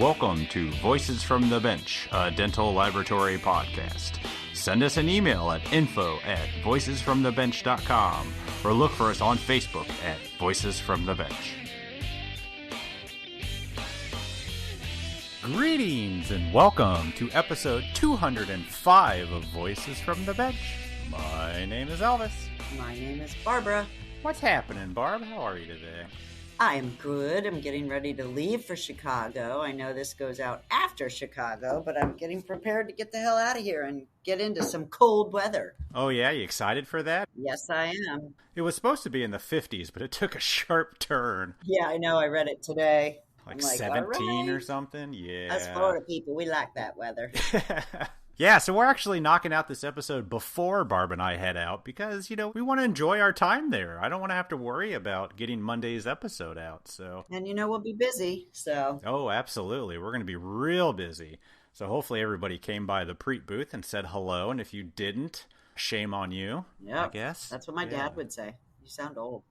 Welcome to Voices from the Bench, a dental laboratory podcast. Send us an email at info@voicesfromthebench.com or look for us on Facebook at Voices from the Bench. Greetings and welcome to episode 205 of Voices from the Bench. My name is Elvis. My name is Barbara. What's happening, Barb? How are you today? I'm good. I'm getting ready to leave for Chicago. I know this goes out after Chicago, but I'm getting prepared to get the hell out of here and get into some cold weather. Oh yeah, you excited for that? Yes, I am. It was supposed to be in the 50s, but it took a sharp turn. Yeah, I know. I read it today. Like 17 or something? Yeah. Us Florida people, we like that weather. Yeah, so we're actually knocking out this episode before Barb and I head out because, we want to enjoy our time there. I don't want to have to worry about getting Monday's episode out, so. And we'll be busy, so. Oh, absolutely. We're going to be real busy. So hopefully everybody came by the Preet booth and said hello, and if you didn't, shame on you, I guess. That's what my dad would say. You sound old.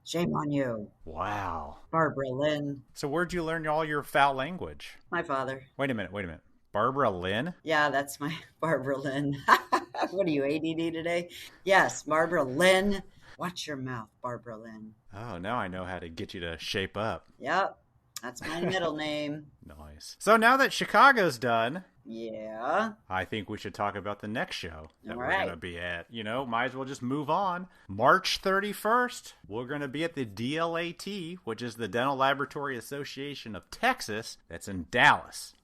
Shame on you. Wow. Barbara Lynn. So where'd you learn all your foul language? My father. Wait a minute. Barbara Lynn? Yeah, that's my Barbara Lynn. What are you, ADD today? Yes, Barbara Lynn. Watch your mouth, Barbara Lynn. Oh, now I know how to get you to shape up. Yep, that's my middle name. Nice. So now that Chicago's done, yeah, I think we should talk about the next show that all we're right. going to be at. Might as well just move on. March 31st, we're going to be at the DLAT, which is the Dental Laboratory Association of Texas. That's in Dallas.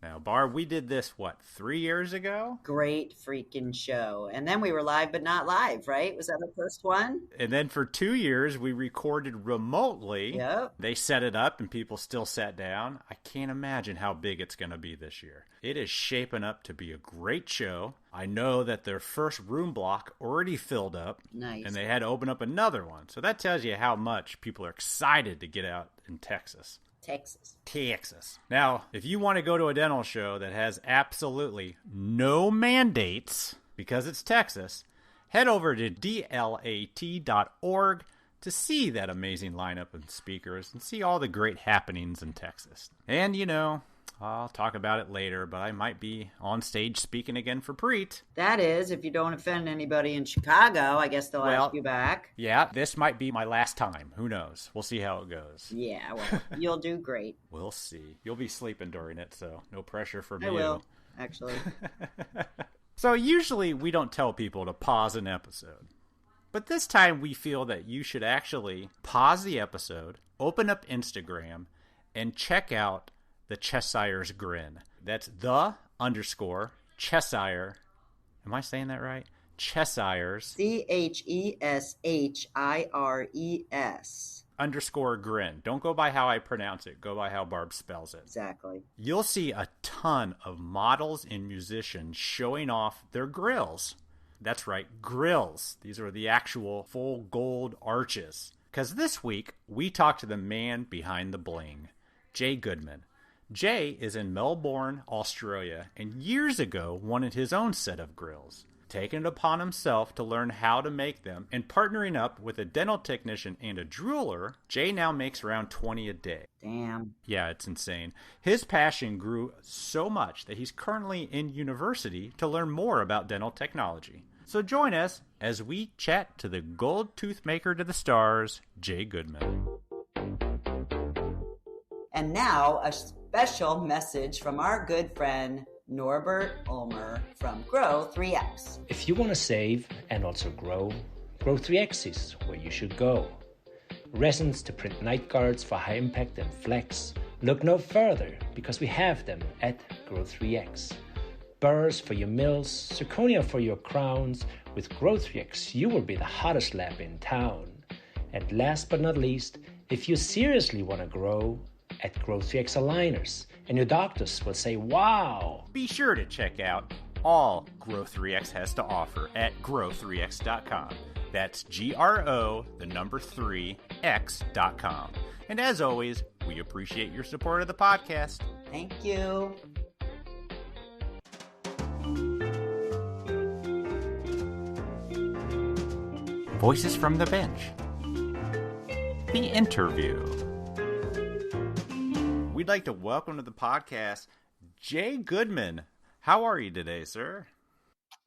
Now, Barb, we did this, 3 years ago? Great freaking show. And then we were live, but not live, right? Was that the first one? And then for 2 years, we recorded remotely. Yep. They set it up and people still sat down. I can't imagine how big it's going to be this year. It is shaping up to be a great show. I know that their first room block already filled up. Nice. And they had to open up another one. So that tells you how much people are excited to get out in Texas. Texas. Now, if you want to go to a dental show that has absolutely no mandates, because it's Texas, head over to dlat.org to see that amazing lineup of speakers and see all the great happenings in Texas. And, I'll talk about it later, but I might be on stage speaking again for Preet. That is, if you don't offend anybody in Chicago, I guess they'll ask you back. Yeah, this might be my last time. Who knows? We'll see how it goes. Yeah, well, you'll do great. We'll see. You'll be sleeping during it, so no pressure from you. I will, actually. So usually we don't tell people to pause an episode. But this time we feel that you should actually pause the episode, open up Instagram, and check out the Cheshire's Grin. That's _Cheshire. Am I saying that right? Cheshire's. CHESHIRES. _Grin. Don't go by how I pronounce it. Go by how Barb spells it. Exactly. You'll see a ton of models and musicians showing off their grills. That's right, grills. These are the actual full gold arches. Because this week, we talked to the man behind the bling, Jay Goodman. Jay is in Melbourne, Australia, and years ago wanted his own set of grills. Taking it upon himself to learn how to make them, and partnering up with a dental technician and a drooler, Jay now makes around 20 a day. Damn. Yeah, it's insane. His passion grew so much that he's currently in university to learn more about dental technology. So join us as we chat to the gold tooth maker to the stars, Jay Goodman. And now, a special message from our good friend, Norbert Ulmer from Grow 3X. If you want to save and also grow, Grow 3X is where you should go. Resins to print night guards for high impact and flex. Look no further because we have them at Grow 3X. Burrs for your mills, zirconia for your crowns. With Grow 3X, you will be the hottest lab in town. And last but not least, if you seriously want to grow, at Grow 3X aligners, and your doctors will say, wow! Be sure to check out all Grow 3X has to offer at grow3x.com. That's GRO3X.com. And as always, we appreciate your support of the podcast. Thank you. Voices from the Bench. The interview. We'd like to welcome to the podcast Jay Goodman. How are you today, sir?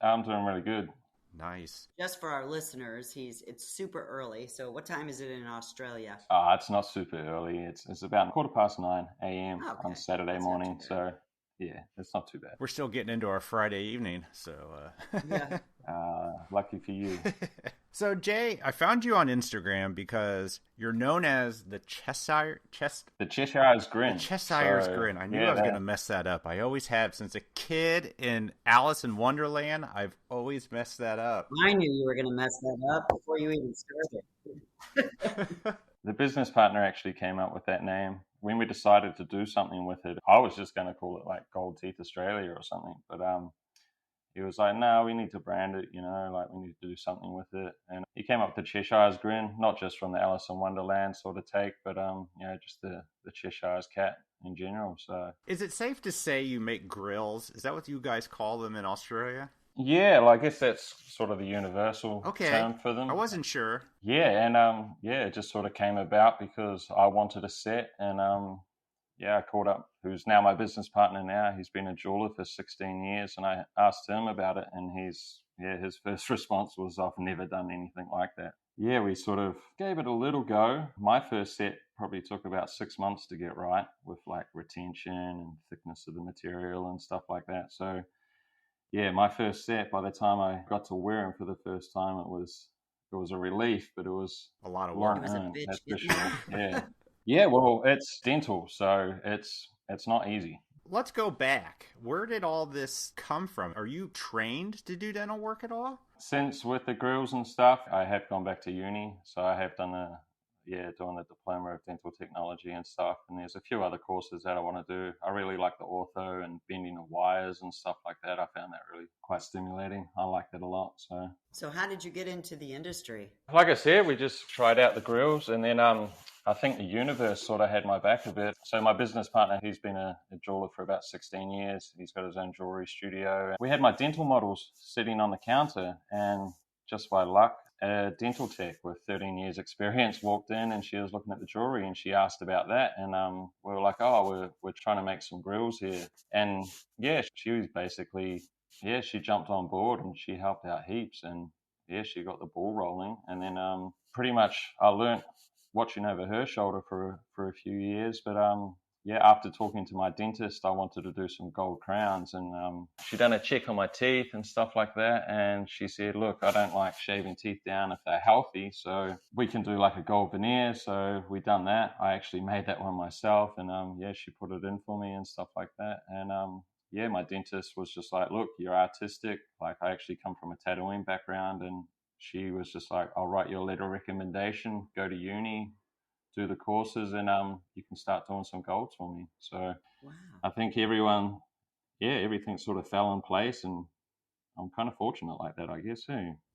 I'm doing really good. Nice. Just for our listeners, it's super early. So what time is it in Australia? It's not super early. It's about 9:15 a.m. Okay. on Saturday That's morning. not too So yeah, it's not too bad. We're still getting into our Friday evening, so Yeah. Lucky for you. So Jay, I found you on Instagram because you're known as the Cheshire's Grin. The Cheshire's Grin. I knew I was going to mess that up. I always have. Since a kid in Alice in Wonderland, I've always messed that up. I knew you were going to mess that up before you even started. The business partner actually came up with that name. When we decided to do something with it, I was just going to call it like Gold Teeth Australia or something. But he was like, no, we need to brand it, like we need to do something with it. And he came up with the Cheshire's Grin, not just from the Alice in Wonderland sort of take, but just the Cheshire's cat in general. So is it safe to say you make grills? Is that what you guys call them in Australia? Yeah, well, I guess that's sort of the universal term for them. I wasn't sure. Yeah, and it just sort of came about because I wanted a set, and I called up who's now my business partner now. He's been a jeweler for 16 years, and I asked him about it, and his first response was, I've never done anything like that. Yeah, we sort of gave it a little go. My first set probably took about 6 months to get right with like retention and thickness of the material and stuff like that. So yeah, my first set, by the time I got to wear them for the first time, it was a relief, but it was a lot of work. It was a bitch. That's for sure. Yeah. Yeah, well, it's dental, so it's not easy. Let's go back. Where did all this come from? Are you trained to do dental work at all? Since with the grills and stuff, I have gone back to uni, so I have done doing the diploma of dental technology and stuff. And there's a few other courses that I want to do. I really like the ortho and bending of wires and stuff like that. I found that really quite stimulating. I like that a lot. So how did you get into the industry? Like I said, we just tried out the grills, and then I think the universe sort of had my back a bit. So my business partner, he's been a jeweler for about 16 years. He's got his own jewelry studio. We had my dental models sitting on the counter, and just by luck, a dental tech with 13 years experience walked in, and she was looking at the jewelry, and she asked about that. And we were like, we're trying to make some grills here. And yeah, she was basically, she jumped on board and she helped out heaps. And yeah, she got the ball rolling. And then pretty much I learnt watching over her shoulder for a few years. But after talking to my dentist, I wanted to do some gold crowns, and she done a check on my teeth and stuff like that. And she said, look, I don't like shaving teeth down if they're healthy, so we can do like a gold veneer. So we done that. I actually made that one myself, and she put it in for me and stuff like that. And my dentist was just like, look, you're artistic. Like, I actually come from a tattooing background, and she was just like, I'll write you a letter of recommendation, go to uni, do the courses, and you can start doing some golds for me. So wow. I think everything sort of fell in place, and I'm kind of fortunate like that, I guess.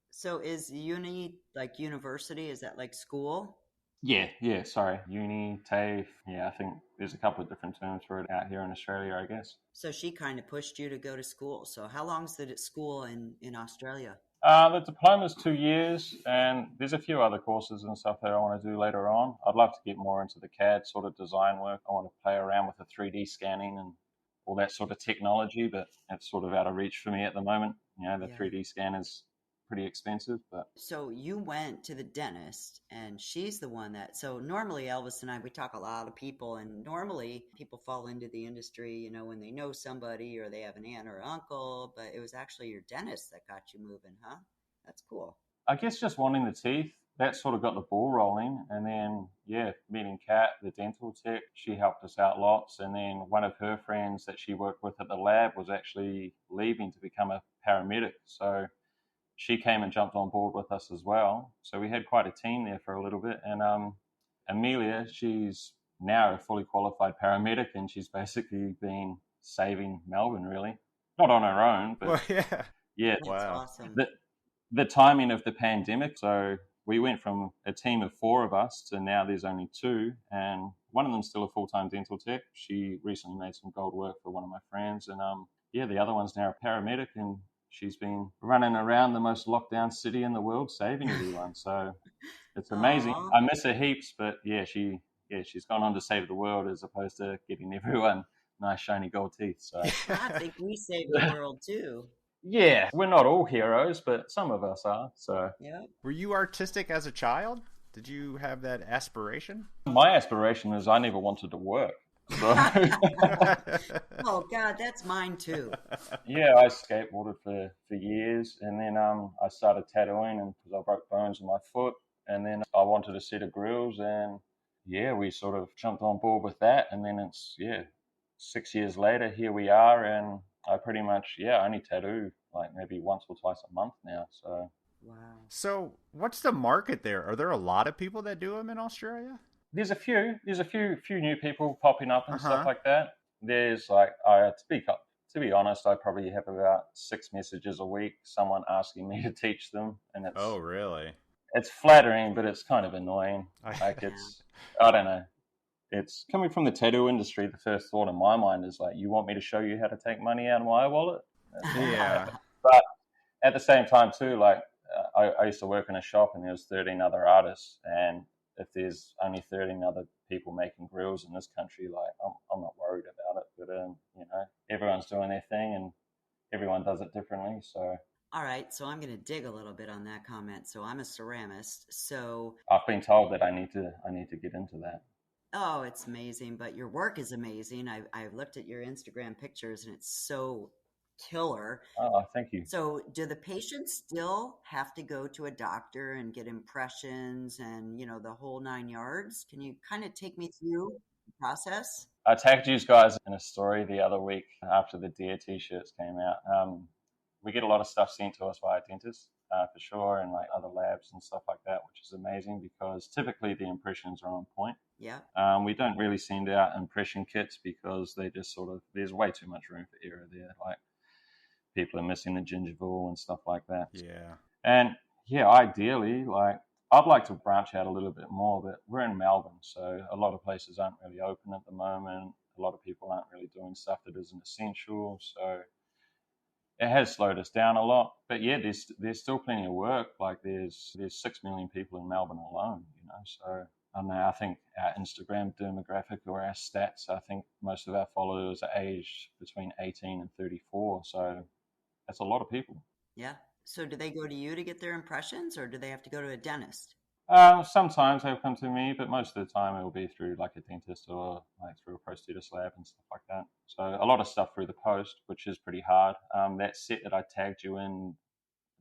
So is uni like university? Is that like school? Yeah, sorry. Uni, TAFE. Yeah, I think there's a couple of different terms for it out here in Australia, I guess. So she kind of pushed you to go to school. So how long's the school in Australia? The diploma's 2 years, and there's a few other courses and stuff that I want to do later on. I'd love to get more into the CAD sort of design work. I want to play around with the 3D scanning and all that sort of technology, but it's sort of out of reach for me at the moment. The 3D scan is pretty expensive. But so you went to the dentist, and she's the one that, so normally Elvis and I, we talk a lot of people, and normally people fall into the industry, when they know somebody or they have an aunt or uncle, but it was actually your dentist that got you moving, huh? That's cool. I guess just wanting the teeth, that sort of got the ball rolling. And then, meeting Kat, the dental tech, she helped us out lots. And then one of her friends that she worked with at the lab was actually leaving to become a paramedic. So she came and jumped on board with us as well. So we had quite a team there for a little bit. And Amelia, she's now a fully qualified paramedic, and she's basically been saving Melbourne, really. Not on her own, but That's awesome. The timing of the pandemic. So we went from a team of 4 of us to now there's only 2, and one of them's still a full-time dental tech. She recently made some gold work for one of my friends, and the other one's now a paramedic, and she's been running around the most locked-down city in the world saving everyone. So it's amazing. Aww. I miss her heaps, but yeah, she yeah, she's gone on to save the world as opposed to giving everyone nice shiny gold teeth. So I think we saved the world too. yeah, we're not all heroes, but some of us are. So Yeah. Were you artistic as a child? Did you have that aspiration? my aspiration is I never wanted to work. So Oh God, that's mine too. yeah, I skateboarded for years, and then I started tattooing, and because I broke bones in my foot, and then I wanted a set of grills, and yeah, we sort of jumped on board with that, and then it's 6 years later, here we are, and I pretty much only tattoo like maybe once or twice a month now. So Wow. So, what's the market there? Are there a lot of people that do them in Australia? there's a few new people popping up and stuff Uh-huh. like that. There's like to be honest, I probably have about 6 messages a week, someone asking me to teach them, and Oh, really? it's flattering, but it's kind of annoying. Like Yeah. I don't know. It's coming from the tattoo industry. The first thought in my mind is like, you want me to show you how to take money out of my wallet? Yeah. But at the same time too, like I used to work in a shop and there was 13 other artists, and if there's only 13 other people making grills in this country, like I'm not worried about it. But everyone's doing their thing and everyone does it differently. So All right, so I'm going to dig a little bit on that comment. So I'm a ceramist. So, I've been told that I need to get into that. oh, it's amazing, but your work is amazing. I've looked at your Instagram pictures and it's so killer. Oh, thank you. So, do the patients still have to go to a doctor and get impressions and, the whole 9 yards? Can you kind of take me through the process? I tagged you guys in a story the other week after the Deer t-shirts came out. We get a lot of stuff sent to us by dentists, for sure, and like other labs and stuff like that, which is amazing because typically the impressions are on point. Yeah. We don't really send out impression kits because they just there's way too much room for error there. Like people are missing the gingival and stuff like that. Yeah. And yeah, ideally, like I'd like to branch out a little bit more, but we're in Melbourne, so a lot of places aren't really open at the moment. A lot of people aren't really doing stuff that isn't essential, so it has slowed us down a lot. But yeah, there's still plenty of work. Like there's 6 million people in Melbourne alone, So I don't know. I think our Instagram demographic or our stats, I think most of our followers are aged between 18 and 34. So that's a lot of people. Yeah. So, do they go to you to get their impressions or do they have to go to a dentist? Sometimes they'll come to me, but most of the time it'll be through like a dentist or like through a prosthetist lab and stuff like that. So a lot of stuff through the post, which is pretty hard. That set that I tagged you in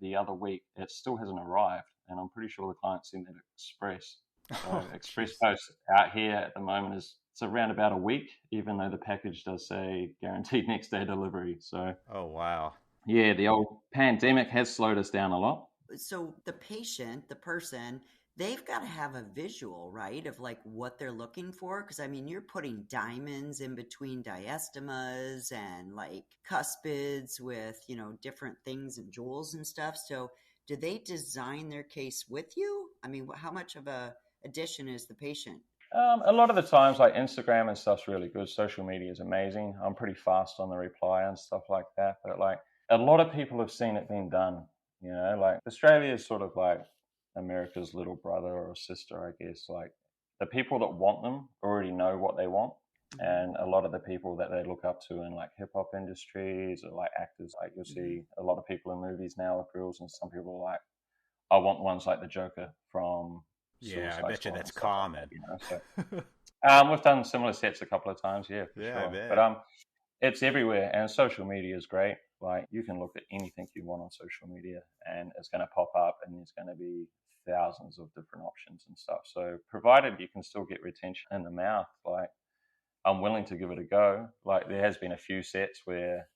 the other week, it still hasn't arrived, and I'm pretty sure the client sent it express. So express post out here at the moment it's around about a week, even though the package does say guaranteed next day delivery. So Oh, wow. yeah, the old pandemic has slowed us down a lot. So, the patient, the person, they've got to have a visual, right, of like what they're looking for. Because I mean, you're putting diamonds in between diastemas and like cuspids with, different things and jewels and stuff. So, do they design their case with you? I mean, how much of a addition is the patient? A lot of the times, like Instagram and stuff's really good. Social media is amazing. I'm pretty fast on the reply and stuff like that. But like a lot of people have seen it being done. Like Australia is sort of like America's little brother or sister, I guess. Like the people that want them already know what they want. And a lot of the people that they look up to in like hip hop industries or like actors, like you'll see a lot of people in movies now with grills, and some people are like, I want ones like the Joker from Yeah, I Suicide bet you Squad that's and stuff common. like that, So we've done similar sets a couple of times, yeah, for Yeah, I sure. bet. But it's everywhere, and social media is great. Like you can look at anything you want on social media, and it's going to pop up, and there's going to be thousands of different options and stuff. So provided you can still get retention in the mouth, like I'm willing to give it a go. Like there has been a few sets where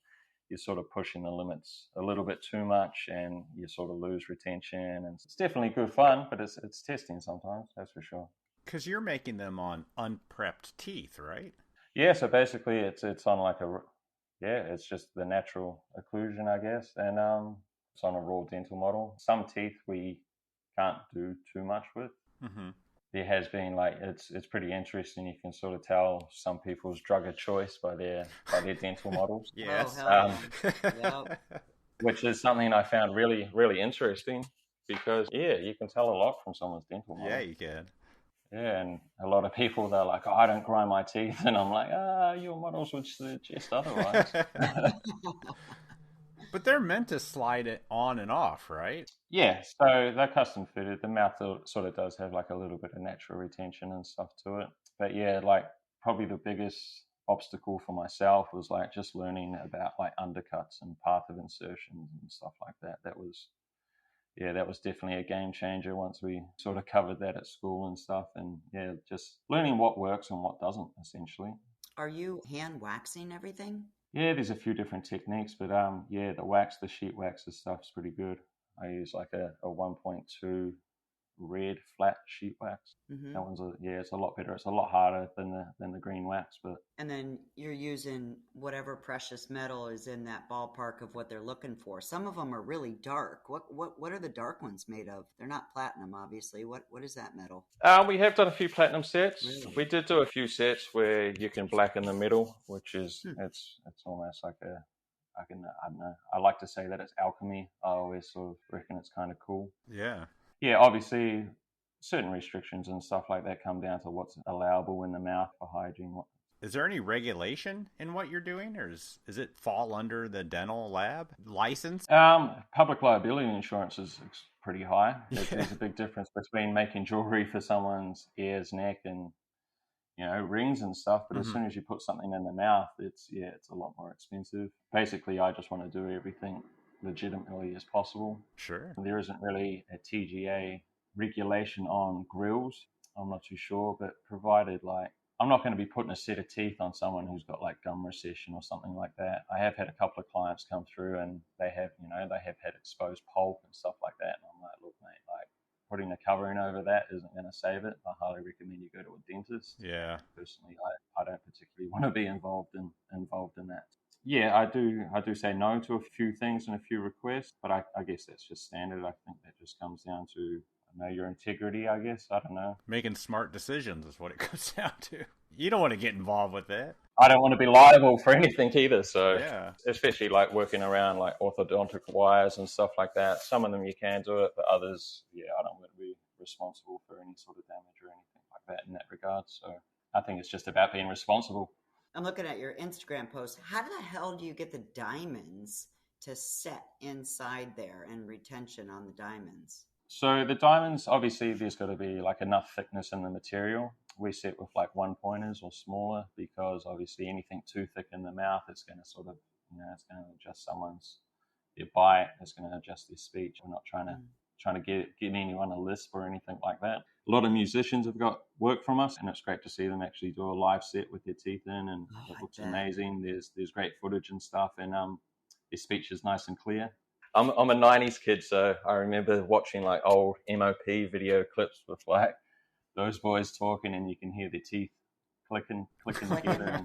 you're sort of pushing the limits a little bit too much, and you sort of lose retention. And it's definitely good fun, but it's testing sometimes. That's for sure. Because you're making them on unprepped teeth, right? Yeah. So basically, it's on like it's just the natural occlusion, I guess, and it's on a raw dental model. Some teeth we can't do too much with. Mm-hmm. There has been like it's pretty interesting. You can sort of tell some people's drug of choice by their dental models. Yes. Oh, hell yeah. Which is something I found really, really interesting because, yeah, you can tell a lot from someone's dental model. Yeah, you can. Yeah, and a lot of people, they're like, oh, I don't grind my teeth. And I'm like, your models would suggest otherwise. But they're meant to slide it on and off, right? Yeah, so they're custom fitted. The mouth sort of does have like a little bit of natural retention and stuff to it. But yeah, like probably the biggest obstacle for myself was like just learning about like undercuts and path of insertions and stuff like that. That was definitely a game changer once we sort of covered that at school and stuff. And yeah, just learning what works and what doesn't, essentially. Are you hand waxing everything? Yeah, there's a few different techniques, but yeah, the sheet wax, the stuff's pretty good. I use like a 1.2 red flat sheet wax. Mm-hmm. That one's it's a lot better. It's a lot harder than the green wax, but And then you're using whatever precious metal is in that ballpark of what they're looking for. Some of them are really dark. What are the dark ones made of? They're not platinum, obviously. What is that metal? we have done a few platinum sets. Really? We did do a few sets where you can blacken the middle, which is it's almost like I don't know. I like to say that it's alchemy. I always sort of reckon it's kind of cool. Yeah. Yeah, obviously, certain restrictions and stuff like that come down to what's allowable in the mouth for hygiene. Is there any regulation in what you're doing, or is it fall under the dental lab license? Public liability insurance is pretty high. There's a big difference between making jewelry for someone's ears, neck, and rings and stuff. But as soon as you put something in the mouth, it's a lot more expensive. Basically, I just want to do everything legitimately as possible. Sure. There isn't really a TGA regulation on grills. I'm not too sure, but provided I'm not going to be putting a set of teeth on someone who's got like gum recession or something like that. I have had a couple of clients come through and they have had exposed pulp and stuff like that. And I'm like, look, mate, like putting a covering over that isn't going to save it. I highly recommend you go to a dentist. Yeah. Personally, I don't particularly want to be involved in that. Yeah, I do say no to a few things and a few requests, but I guess that's just standard. I think that just comes down to your integrity, I guess. I don't know. Making smart decisions is what it comes down to. You don't want to get involved with that. I don't want to be liable for anything either. So, yeah. Especially like working around like orthodontic wires and stuff like that. Some of them you can do it, but others, I don't want to be responsible for any sort of damage or anything like that in that regard. So I think it's just about being responsible. I'm looking at your Instagram post. How the hell do you get the diamonds to set inside there and retention on the diamonds? So the diamonds, obviously, there's got to be like enough thickness in the material. We set with like 1-pointers or smaller because obviously anything too thick in the mouth, it's going to sort of, it's going to adjust their bite. It's going to adjust their speech. We're not trying to get anyone a lisp or anything like that. A lot of musicians have got work from us, and it's great to see them actually do a live set with their teeth in, and it looks amazing. There's great footage and stuff, and their speech is nice and clear. I'm a 90s kid, so I remember watching like old MOP video clips with like those boys talking, and you can hear their teeth clicking together.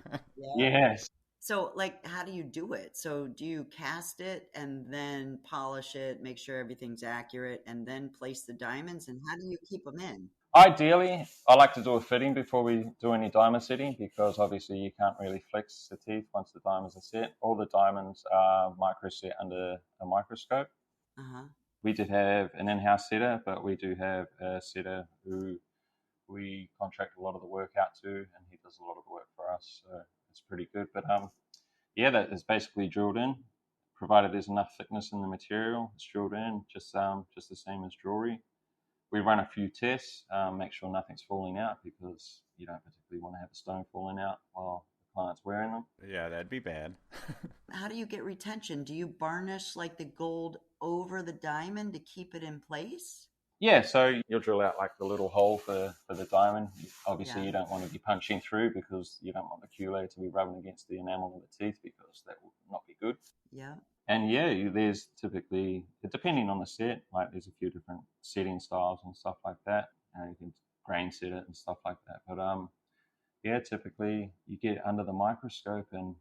Yes. So, how do you do it? So, do you cast it and then polish it, make sure everything's accurate, and then place the diamonds? And how do you keep them in? Ideally, I like to do a fitting before we do any diamond setting because obviously you can't really flex the teeth once the diamonds are set. All the diamonds are micro set under a microscope. Uh-huh. We did have an in-house setter, but we do have a setter who we contract a lot of the work out to, and he does a lot of the work for us. So it's pretty good. But that is basically drilled in. Provided there's enough thickness in the material, it's drilled in, just the same as jewelry. We run a few tests, make sure nothing's falling out because you don't particularly want to have a stone falling out while the client's wearing them. Yeah, that'd be bad. How do you get retention? Do you varnish like the gold over the diamond to keep it in place? Yeah, so you'll drill out like the little hole for the diamond. Obviously, you don't want to be punching through because you don't want the culator to be rubbing against the enamel of the teeth because that will not be good. Yeah. And there's typically, depending on the set, like there's a few different setting styles and stuff like that. You can grain set it and stuff like that. But typically you get under the microscope and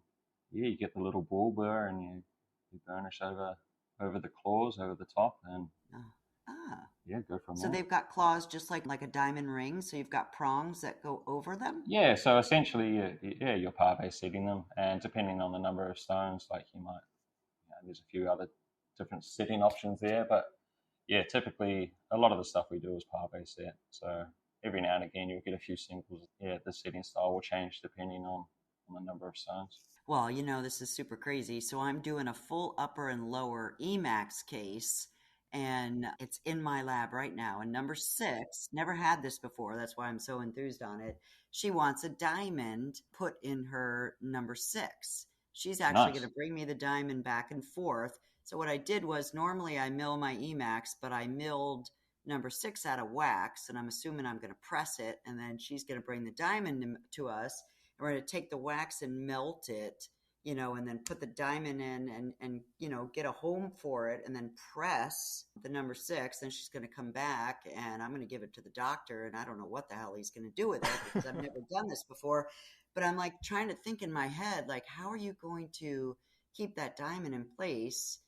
you get the little ball burr and you burnish over the claws, over the top, and go from there. So they've got claws just like a diamond ring. So you've got prongs that go over them. Yeah. So essentially, you're pave setting them, and depending on the number of stones, like you might. There's a few other different setting options there, but typically a lot of the stuff we do is pave set. So every now and again you'll get a few singles. Yeah, the setting style will change depending on the number of stones. Well, this is super crazy. So I'm doing a full upper and lower Emax case, and it's in my lab right now. And number 6, never had this before. That's why I'm so enthused on it. She wants a diamond put in her number 6. She's actually Nice. going to bring me the diamond back and forth. So what I did was, normally I mill my Emax, but I milled number 6 out of wax, and I'm assuming I'm going to press it, and then she's going to bring the diamond to us. We're going to take the wax and melt it, and then put the diamond in and get a home for it, and then press the number 6. Then she's going to come back, and I'm going to give it to the doctor, and I don't know what the hell he's going to do with it because I've never done this before. But I'm like trying to think in my head, like, how are you going to keep that diamond in place?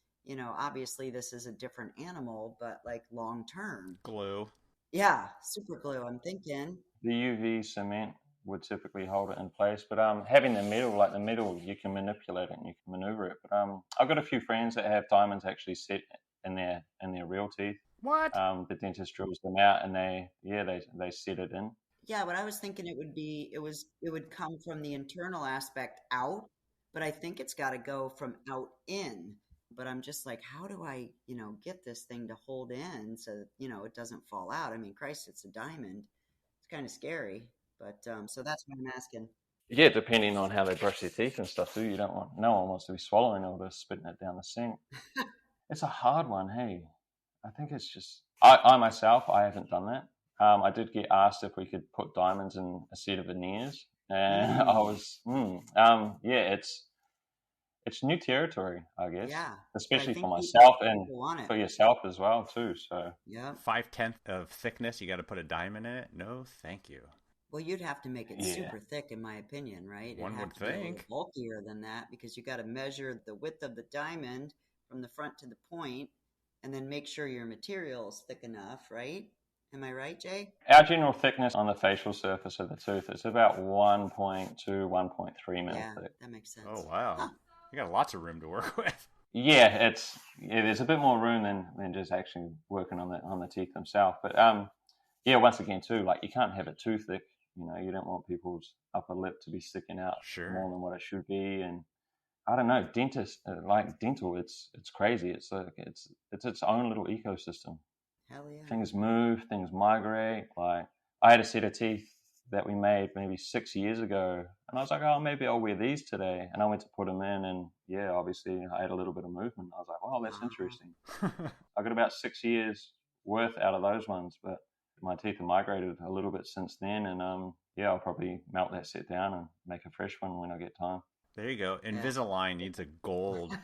Obviously this is a different animal, but like long term. Glue. Yeah, super glue, I'm thinking. The UV cement would typically hold it in place, but having the metal, you can manipulate it and you can maneuver it. But I've got a few friends that have diamonds actually set in their real teeth. What? The dentist drills them out and they set it in. Yeah, what I was thinking it would come from the internal aspect out, but I think it's got to go from out in. But I'm just like, how do I, get this thing to hold in so that, it doesn't fall out? I mean, Christ, it's a diamond. It's kind of scary. But so that's what I'm asking. Yeah, depending on how they brush their teeth and stuff too. No one wants to be swallowing it or spitting it down the sink. It's a hard one, hey. I think it's just, I myself, I haven't done that. I did get asked if we could put diamonds in a set of veneers. And I was, it's new territory, I guess. Yeah. Especially for myself and for yourself as well too. So yeah, 5/10 of thickness. You got to put a diamond in it. No, thank you. Well, you'd have to make it super thick, in my opinion, right? One would think. Be bulkier than that because you got to measure the width of the diamond from the front to the point, and then make sure your material is thick enough, right? Am I right, Jay? Our general thickness on the facial surface of the tooth is about 1.2, 1.3 mil thick. That makes sense. Oh wow. Huh. You got lots of room to work with. Yeah, there's a bit more room than just actually working on the teeth themselves. But once again too, like you can't have it too thick. You don't want people's upper lip to be sticking out more than what it should be. And I don't know, dental, it's crazy. It's its own little ecosystem. Hell yeah. Things move, things migrate. Like I had a set of teeth that we made maybe 6 years ago, and I was like, oh, maybe I'll wear these today. And I went to put them in, and obviously I had a little bit of movement. I was like, wow, that's interesting. I got about 6 years worth out of those ones, but my teeth have migrated a little bit since then, and I'll probably melt that set down and make a fresh one when I get time. There you go. Invisalign needs a gold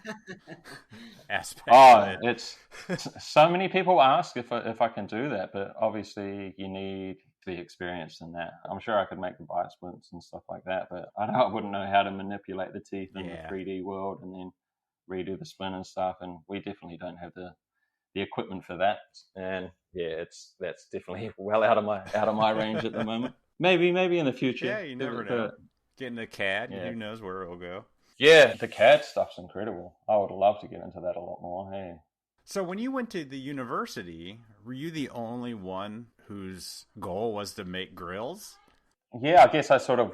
aspect. Oh, it's so many people ask if I can do that, but obviously you need to be experienced in that. I'm sure I could make the bite splints and stuff like that, but I wouldn't know how to manipulate the teeth in the 3D world and then redo the splint and stuff. And we definitely don't have the equipment for that. And that's definitely well out of my range at the moment. Maybe in the future. Yeah, you never know. Getting the CAD, who knows where it'll go. Yeah, the CAD stuff's incredible. I would love to get into that a lot more. Hey. So when you went to the university, were you the only one whose goal was to make grills? Yeah, I guess I sort of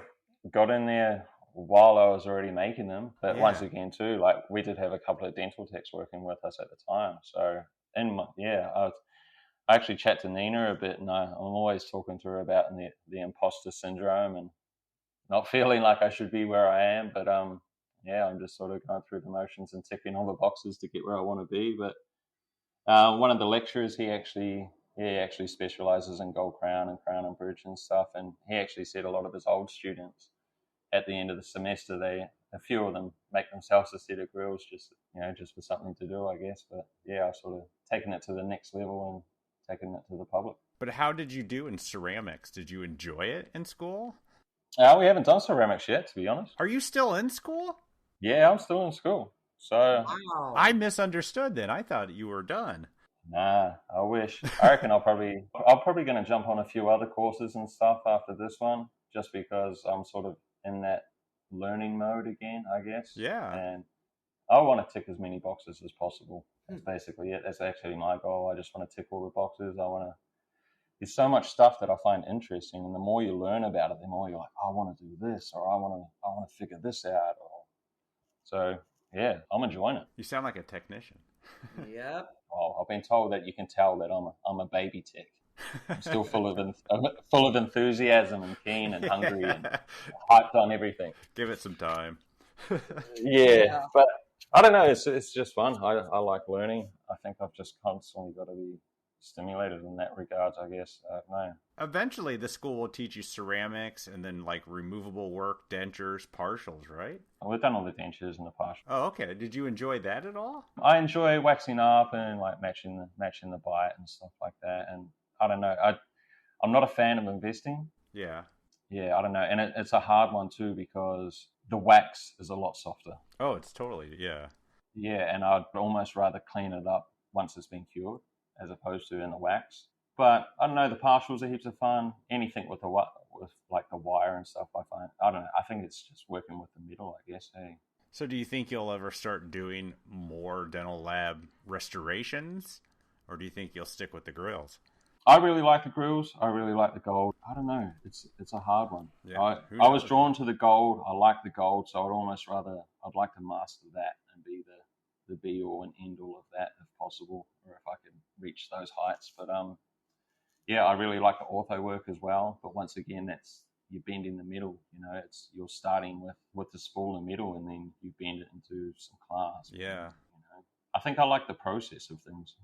got in there while I was already making them. But once again, too, like we did have a couple of dental techs working with us at the time. So, I actually chat to Nina a bit, and I'm always talking to her about the imposter syndrome and not feeling like I should be where I am. But I'm just sort of going through the motions and ticking all the boxes to get where I want to be. But one of the lecturers, he actually specializes in gold crown and crown and bridge and stuff, and he actually said a lot of his old students at the end of the semester, a few of them make themselves a set of grills just for something to do, I guess. But I've sort of taken it to the next level and taken it to the public. But how did you do in ceramics? Did you enjoy it in school? We haven't done ceramics yet, to be honest. Are you still in school? Yeah, I'm still in school. So wow. I misunderstood then. I thought you were done. Nah, I wish. I reckon I'm probably going to jump on a few other courses and stuff after this one, just because I'm sort of in that learning mode again, I guess. Yeah. And I want to tick as many boxes as possible. That's basically it. That's actually my goal. I just want to tick all the boxes. I want to there's so much stuff that I find interesting, and the more you learn about it, the more you're like, I want to do this, or I want to figure this out. So yeah, I'm enjoying it. You sound like a technician. Yep. Well, I've been told that you can tell that I'm a baby tech. I'm still full of enthusiasm and keen and hungry and hyped on everything. Give it some time. Yeah, but I don't know. It's just fun. I like learning. I think I've just constantly got to be stimulated in that regard, I guess. No. Eventually, the school will teach you ceramics and then like removable work, dentures, partials, right? We've done all the dentures and the partials. Oh, okay. Did you enjoy that at all? I enjoy waxing up and like matching the bite and stuff like that. And I don't know. I'm not a fan of investing. Yeah. Yeah, I don't know. And it's a hard one too because the wax is a lot softer. Oh, it's totally, yeah. Yeah, and I'd almost rather clean it up once it's been cured as opposed to in the wax. But I don't know, the partials are heaps of fun. Anything with like the wire and stuff, I find. I don't know. I think it's just working with the metal, I guess. Hey. So do you think you'll ever start doing more dental lab restorations? Or do you think you'll stick with the grills? I really like the grills. I really like the gold. I don't know. It's a hard one. Yeah, I was drawn to the gold. I like the gold, so I'd like to master that and be the be all and end all of that if possible, or if I could reach those heights. But yeah, I really like the ortho work as well. But once again, that's you bend in the middle. You know, you're starting with the spool in the middle, and then you bend it into some class. Yeah. You know, I think I like the process of things.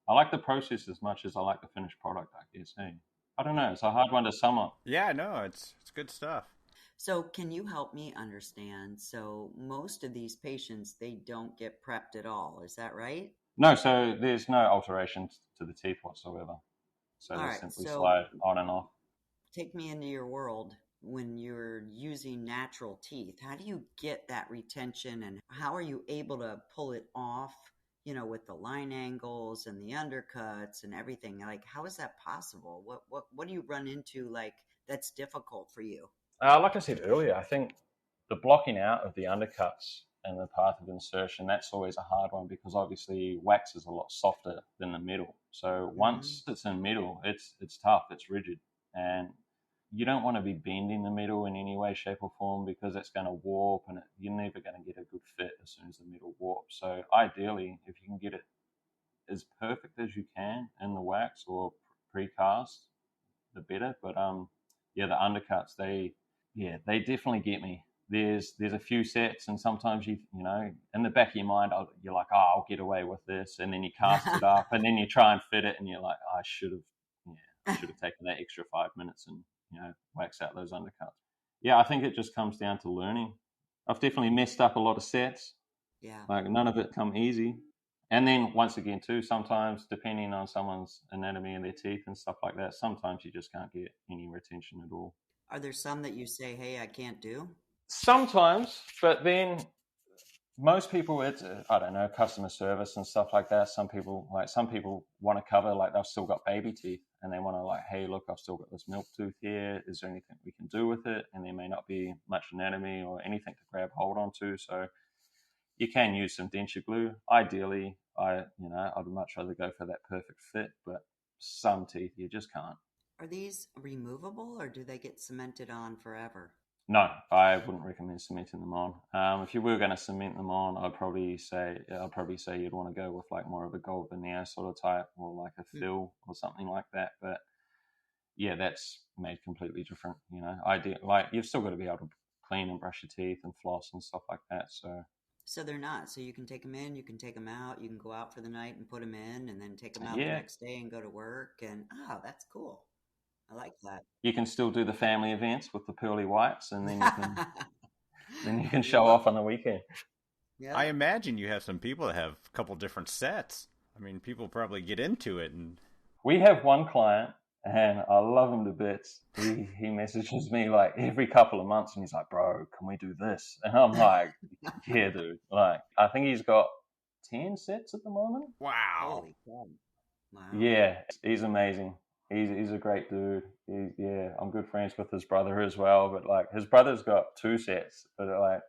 I like the process as much as I like the finished product, I guess. Hey, I don't know. It's a hard one to sum up. Yeah, no, it's good stuff. So can you help me understand? So most of these patients, they don't get prepped at all. Is that right? No, so there's no alterations to the teeth whatsoever. So they simply slide on and off. Take me into your world when you're using natural teeth. How do you get that retention, and how are you able to pull it off? You know, with the line angles and the undercuts and everything. Like, how is that possible? What do you run into like that's difficult for you? Like I said earlier, I think the blocking out of the undercuts and the path of insertion, that's always a hard one because obviously wax is a lot softer than the middle. So once it's in middle, it's tough, it's rigid, and you don't want to be bending the middle in any way, shape, or form because it's going to warp, and you're never going to get a good fit as soon as the middle warps. So ideally, if you can get it as perfect as you can in the wax or precast, the better. But yeah, the undercuts, they definitely get me. There's a few sets, and sometimes you know, in the back of your mind, you're like, oh, I'll get away with this, and then you cast it up, and then you try and fit it, and you're like, I should have taken that extra 5 minutes and, you know, wax out those undercuts. Yeah, I think it just comes down to learning. I've definitely messed up a lot of sets. Yeah. Like none of it come easy. And then once again too, sometimes depending on someone's anatomy and their teeth and stuff like that, sometimes you just can't get any retention at all. Are there some that you say, hey, I can't do? Sometimes, but then most people, it's, I don't know, customer service and stuff like that. Some people want to cover, like they've still got baby teeth and they want to like, hey, look, I've still got this milk tooth here. Is there anything we can do with it? And there may not be much anatomy or anything to grab hold onto. So you can use some denture glue. Ideally, I'd much rather go for that perfect fit, but some teeth you just can't. Are these removable or do they get cemented on forever? No, I wouldn't recommend cementing them on. If you were going to cement them on, I'd probably say you'd want to go with like more of a gold veneer sort of type, or like a fill or something like that. But yeah, that's made completely different. You know, like you've still got to be able to clean and brush your teeth and floss and stuff like that. So they're not. So you can take them in, you can take them out, you can go out for the night and put them in, and then take them out the next day and go to work. And that's cool. I like that. You can still do the family events with the pearly whites, and then you can show off on the weekend. Yeah. I imagine you have some people that have a couple different sets. I mean, people probably get into it. And we have one client, and I love him to bits. He messages me like every couple of months, and he's like, "Bro, can we do this?" And I'm like, "Yeah, dude." Like, I think he's got 10 sets at the moment. Wow. Holy cow. Wow. Yeah, he's amazing. He's a great dude. I'm good friends with his brother as well. But like his brother's got 2 sets. But like,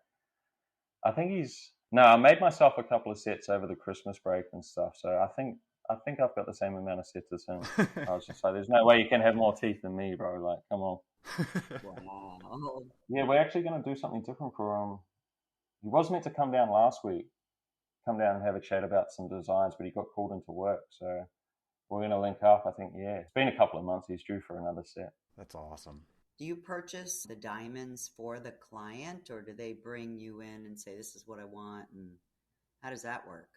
I think I made myself a couple of sets over the Christmas break and stuff. So I think I think I've got the same amount of sets as him. I was just like, there's no way you can have more teeth than me, bro. Like, come on. Wow. Yeah, we're actually going to do something different for him. He was meant to come down last week, come down and have a chat about some designs, but he got called into work. So we're going to link up. I think, yeah, it's been a couple of months. He's due for another set. That's awesome. Do you purchase the diamonds for the client, or do they bring you in and say, this is what I want? And how does that work?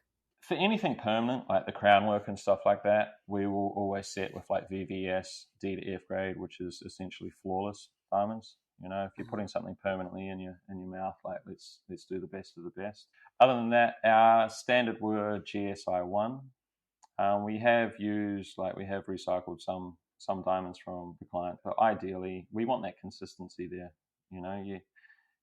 For anything permanent, like the crown work and stuff like that, we will always set with like VVS, D to F grade, which is essentially flawless diamonds. You know, if you're putting something permanently in your mouth, like let's do the best of the best. Other than that, our standard were GSI 1. We have recycled some diamonds from the client, but ideally we want that consistency there. You know,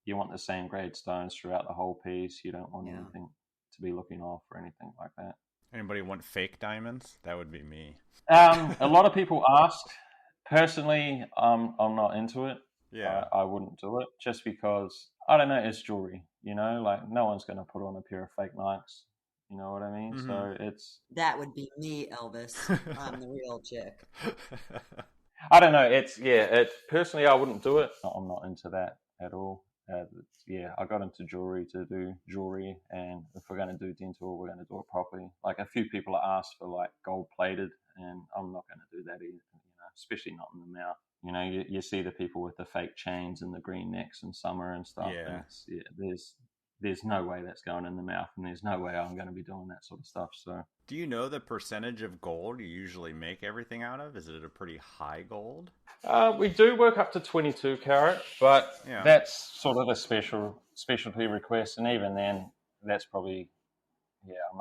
you want the same grade stones throughout the whole piece. You don't want anything to be looking off or anything like that. Anybody want fake diamonds? That would be me. A lot of people ask. Personally, I'm not into it. Yeah, I wouldn't do it just because I don't know. It's jewelry, you know. Like no one's going to put on a pair of fake Nikes. You know what I mean? Mm-hmm. So it's that would be me, Elvis. I'm the real chick. I don't know. Personally, I wouldn't do it. I'm not into that at all. I got into jewelry to do jewelry, and if we're going to do dental, we're going to do it properly. Like a few people asked for like gold plated, and I'm not going to do that either. You know, especially not in the mouth. You know, you see the people with the fake chains and the green necks in summer and stuff. Yeah. And there's no way that's going in the mouth, and there's no way I'm going to be doing that sort of stuff. So, do you know the percentage of gold you usually make everything out of? Is it a pretty high gold? We do work up to 22 carat, but that's sort of a specialty request, and even then, that's probably I'm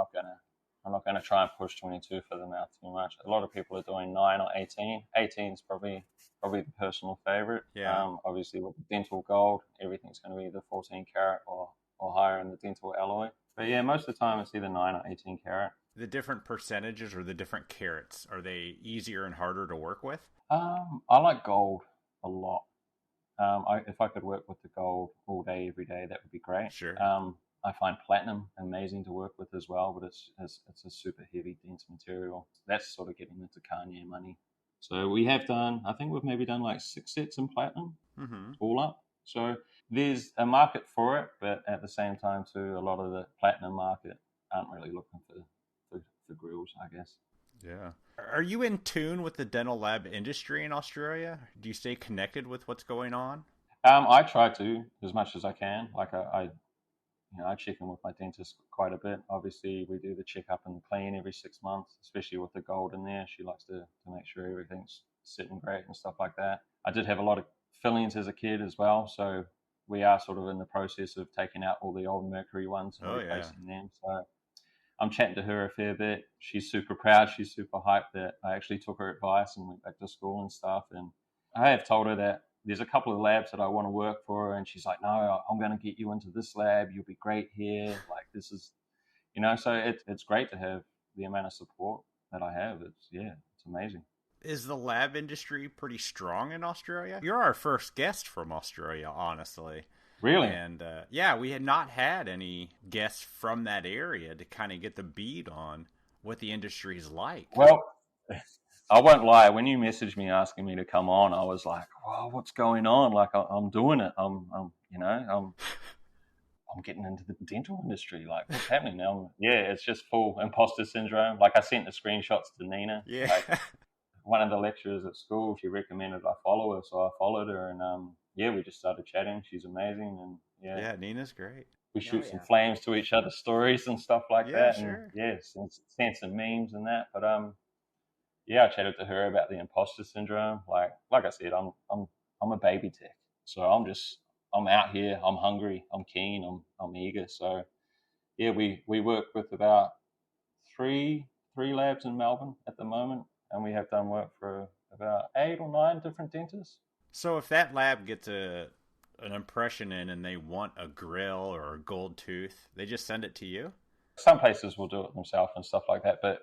not gonna try and push 22 for the mouth too much. A lot of people are doing 9 or 18. 18 is probably the personal favorite. Yeah. Obviously, with the dental gold, everything's going to be either 14 carat or higher in the dental alloy. But yeah, most of the time it's either 9 or 18 carat. The different percentages or the different carats, are they easier and harder to work with? I like gold a lot. If I could work with the gold all day, every day, that would be great. Sure. I find platinum amazing to work with as well, but it's a super heavy, dense material. That's sort of getting into Kanye money. So we have I think we've maybe done like 6 sets in platinum, all up. So there's a market for it, but at the same time too, a lot of the platinum market aren't really looking for grills, I guess. Yeah. Are you in tune with the dental lab industry in Australia? Do you stay connected with what's going on? I try to as much as I can. Like I check in with my dentist quite a bit. Obviously, we do the checkup and clean every 6 months, especially with the gold in there. She likes to make sure everything's sitting great and stuff like that. I did have a lot of fillings as a kid as well, so we are sort of in the process of taking out all the old mercury ones and replacing them. So I'm chatting to her a fair bit. She's super proud. She's super hyped that I actually took her advice and went back to school and stuff. And I have told her that there's a couple of labs that I want to work for, and she's like, no, I'm going to get you into this lab. You'll be great here. Like this is, so it's great to have the amount of support that I have. It's amazing. Is the lab industry pretty strong in Australia? You're our first guest from Australia, honestly. Really? And we had not had any guests from that area to kind of get the beat on what the industry is like. Well, I won't lie. When you messaged me asking me to come on, I was like, "Wow, what's going on?" Like, I'm doing it. I'm getting into the dental industry. Like, what's happening now? It's just full imposter syndrome. Like, I sent the screenshots to Nina. Yeah. Like, one of the lecturers at school, she recommended I follow her, so I followed her, and we just started chatting. She's amazing, and yeah, Nina's great. We shoot some flames to each other's stories and stuff like that. Sure. And send some memes and that. But I chatted to her about the imposter syndrome. Like I said, I'm a baby tech, so I'm out here. I'm hungry. I'm keen. I'm eager. So we work with about three labs in Melbourne at the moment, and we have done work for about 8 or 9 different dentists. So if that lab gets an impression in and they want a grill or a gold tooth, they just send it to you? Some places will do it themselves and stuff like that, but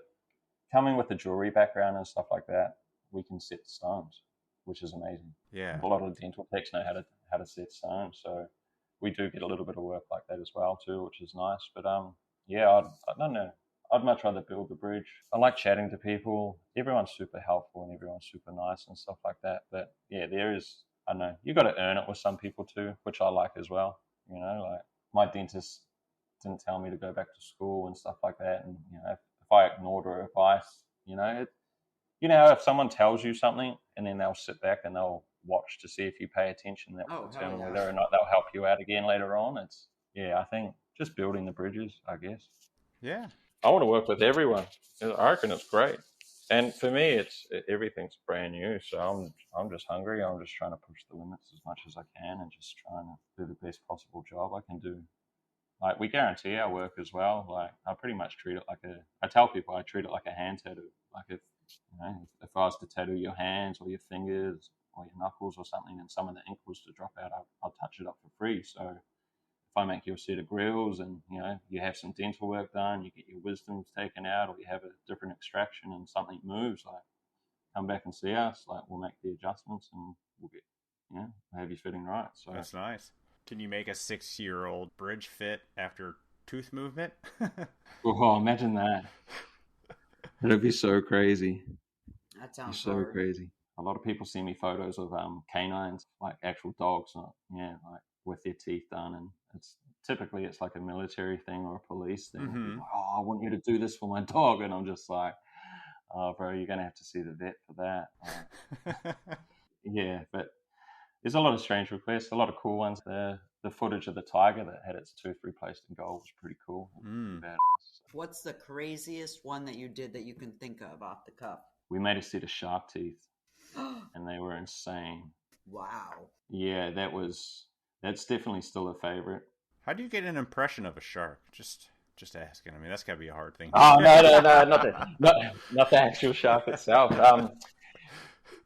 coming with the jewelry background and stuff like that, we can set stones, which is amazing. Yeah. A lot of the dental techs know how to set stones, so we do get a little bit of work like that as well too, which is nice. But I don't know. I'd much rather build the bridge. I like chatting to people. Everyone's super helpful and everyone's super nice and stuff like that. But yeah, there is, I don't know, you got to earn it with some people too, which I like as well. You know, like my dentist didn't tell me to go back to school and stuff like that. And, you know, if I ignored her advice, you know, if someone tells you something and then they'll sit back and they'll watch to see if you pay attention, that will determine whether or not they'll help you out again later on. I think just building the bridges, I guess. Yeah. I want to work with everyone. I reckon it's great. And for me, everything's brand new. So I'm just hungry. I'm just trying to push the limits as much as I can and just trying to do the best possible job I can do. Like, we guarantee our work as well. Like, I pretty much treat it like I tell people I treat it like a hand tattoo. Like, if I was to tattoo your hands or your fingers or your knuckles or something and some of the ink was to drop out, I'll touch it up for free. So if I make you a set of grills and, you know, you have some dental work done, you get your wisdoms taken out or you have a different extraction and something moves, like, come back and see us. Like, we'll make the adjustments and we'll get, have you fitting right. So that's nice. Can you make a 6-year-old bridge fit after tooth movement? Oh, imagine that. That'd be so crazy. That sounds so crazy. A lot of people send me photos of canines, like actual dogs, like with their teeth done, and it's like a military thing or a police thing. Mm-hmm. Like, oh, I want you to do this for my dog, and I'm just like, oh, bro, you're gonna have to see the vet for that. Yeah, but there's a lot of strange requests, a lot of cool ones. The footage of the tiger that had its tooth replaced in gold was pretty cool. What's the craziest one that you did that you can think of off the cuff? We made a set of shark teeth, and they were insane. Wow. Yeah, that's definitely still a favorite. How do you get an impression of a shark? Just asking. I mean, that's got to be a hard thing. Oh, no, not the actual shark itself.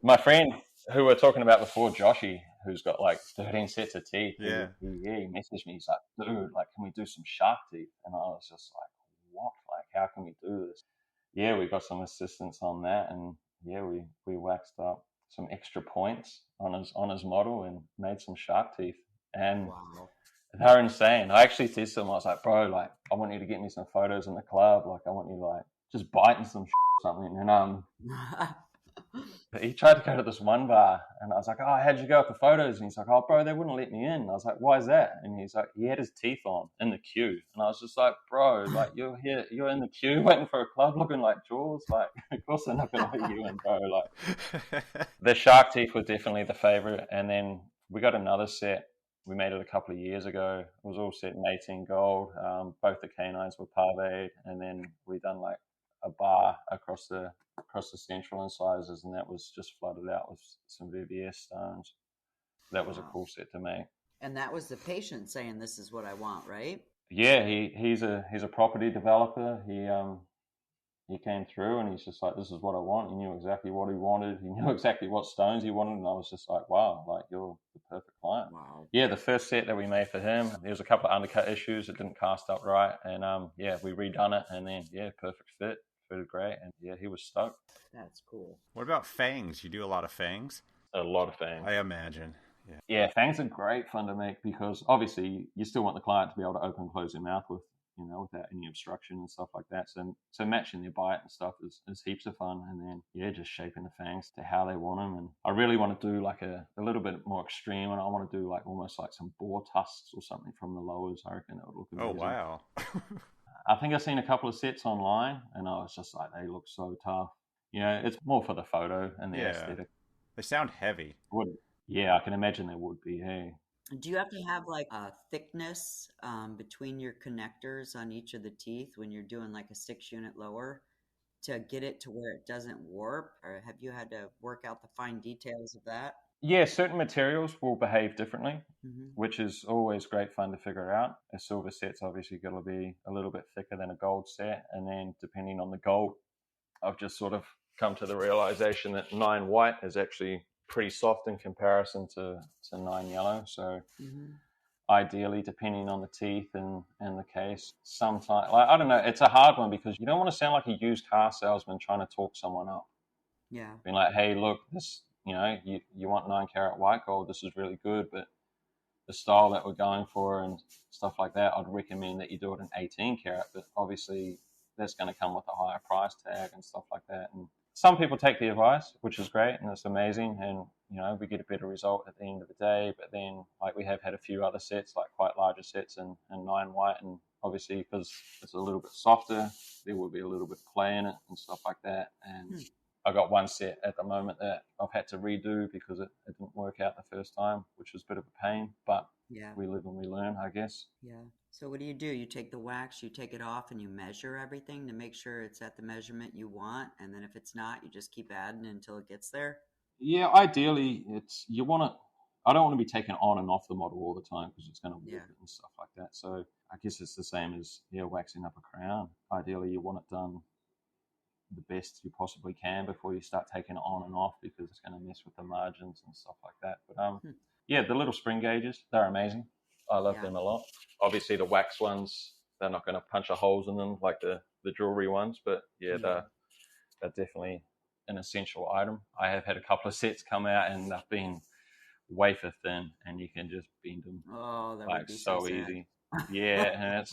My friend who we were talking about before, Joshy, who's got like 13 sets of teeth. Yeah. He messaged me. He's like, dude, like, can we do some shark teeth? And I was just like, what? Like, how can we do this? Yeah, we got some assistance on that, and yeah, we waxed up some extra points on his model and made some shark teeth, and they're insane. I actually tested them. I was like, bro, like, I want you to get me some photos in the club. Like, I want you to like just biting some or something. And he tried to go to this one bar, and I was like, oh, how'd you go with the photos? And he's like, oh, bro, they wouldn't let me in. And I was like, why is that? And he's like, he had his teeth on in the queue. And I was just like, bro, like, you're here, you're in the queue waiting for a club looking like Jaws. Like, of course they're not going to let you in, bro. Like, the shark teeth were definitely the favorite. And then we got another set. We made it a couple of years ago. It was all set in 18 gold. Both the canines were parveyed. And then we done like a bar across the central incisors, and that was just flooded out with some VVS stones. That was a cool set to make. And that was the patient saying, "This is what I want," right? Yeah, he's a property developer. He came through and he's just like, "This is what I want." He knew exactly what he wanted. He knew exactly what stones he wanted, and I was just like, "Wow, like, you're the perfect client." Wow. Yeah, the first set that we made for him, there was a couple of undercut issues. It didn't cast up right, and we redone it, and then perfect fit. Fitted great, and he was stoked. That's cool. What about fangs? You do a lot of fangs? A lot of fangs. I imagine. Yeah, fangs are great fun to make because obviously you still want the client to be able to open and close their mouth without any obstruction and stuff like that. So matching their bite and stuff is heaps of fun, and then just shaping the fangs to how they want them. And I really want to do like a little bit more extreme, and I want to do like almost like some boar tusks or something from the lowers. I reckon that would look amazing. Oh wow. I think I've seen a couple of sets online, and I was just like, they look so tough. It's more for the photo and the aesthetic. They sound heavy. Yeah, I can imagine they would be. Hey, do you have to have like a thickness between your connectors on each of the teeth when you're doing like a 6-unit lower to get it to where it doesn't warp? Or have you had to work out the fine details of that? Yeah, certain materials will behave differently, which is always great fun to figure out. A silver set's obviously going to be a little bit thicker than a gold set, and then depending on the gold, I've just sort of come to the realization that 9 white is actually pretty soft in comparison to 9 yellow. So ideally, depending on the teeth and the case, sometimes, like, I don't know, it's a hard one because you don't want to sound like a used car salesman trying to talk someone up. Yeah. Being like, hey, look, this, you want 9 carat white gold, this is really good, but the style that we're going for and stuff like that, I'd recommend that you do it in 18 carat. But obviously, that's going to come with a higher price tag and stuff like that. And some people take the advice, which is great and it's amazing, and we get a better result at the end of the day. But then, like, we have had a few other sets, like quite larger sets in 9 white, and obviously because it's a little bit softer, there will be a little bit of clay in it and stuff like that. And I got one set at the moment that I've had to redo because it didn't work out the first time, which was a bit of a pain, but we live and we learn, I guess. Yeah. So what do? You take the wax, you take it off, and you measure everything to make sure it's at the measurement you want, and then if it's not, you just keep adding until it gets there? Yeah, ideally, I don't want to be taken on and off the model all the time because it's going to warp it and stuff like that. So I guess it's the same as waxing up a crown. Ideally, you want it done the best you possibly can before you start taking it on and off, because it's going to mess with the margins and stuff like that. But the little spring gauges, they're amazing. I love them a lot. Obviously, the wax ones, they're not going to punch a holes in them like the jewelry ones, but they're definitely an essential item. I have had a couple of sets come out and they've been wafer thin, and you can just bend them. Oh, that would be so easy. Yeah, and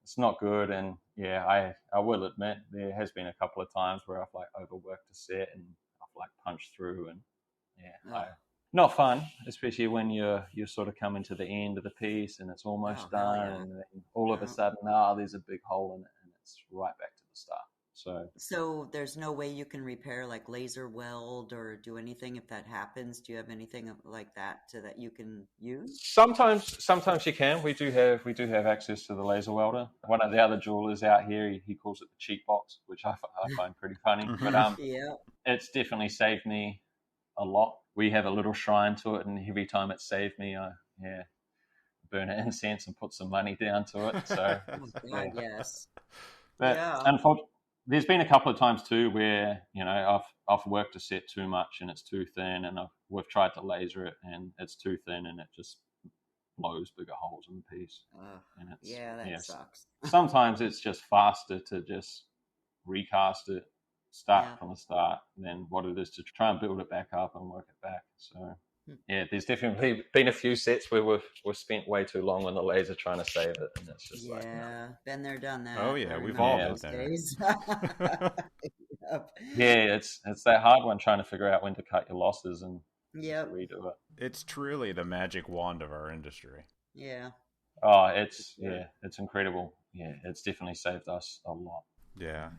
it's not good. And I will admit there has been a couple of times where I've like overworked a set and I've like punched through, and not fun, especially when you're sort of coming to the end of the piece and it's almost done, and then all of a sudden, there's a big hole in it, and it's right back to the start. So there's no way you can repair, like laser weld or do anything if that happens? Do you have anything like that that you can use? Sometimes you can. We do have access to the laser welder. One of the other jewelers out here, he calls it the cheat box, which I find pretty funny. But it's definitely saved me a lot. We have a little shrine to it, and every time it's saved me, I burn an incense and put some money down to it. So yes. But unfortunately, there's been a couple of times too where I've worked a set too much and it's too thin, and we've tried to laser it and it's too thin, and it just blows bigger holes in the piece. And that sucks. Sometimes it's just faster to just recast it, start from the start, than what it is to try and build it back up and work it back. So there's definitely been a few sets where we've spent way too long on the laser trying to save it, and it's just been there, done that. Oh yeah, we've all been there. It's that hard one trying to figure out when to cut your losses and redo it. It's truly the magic wand of our industry. Yeah. Oh, it's incredible. Yeah, it's definitely saved us a lot. Yeah.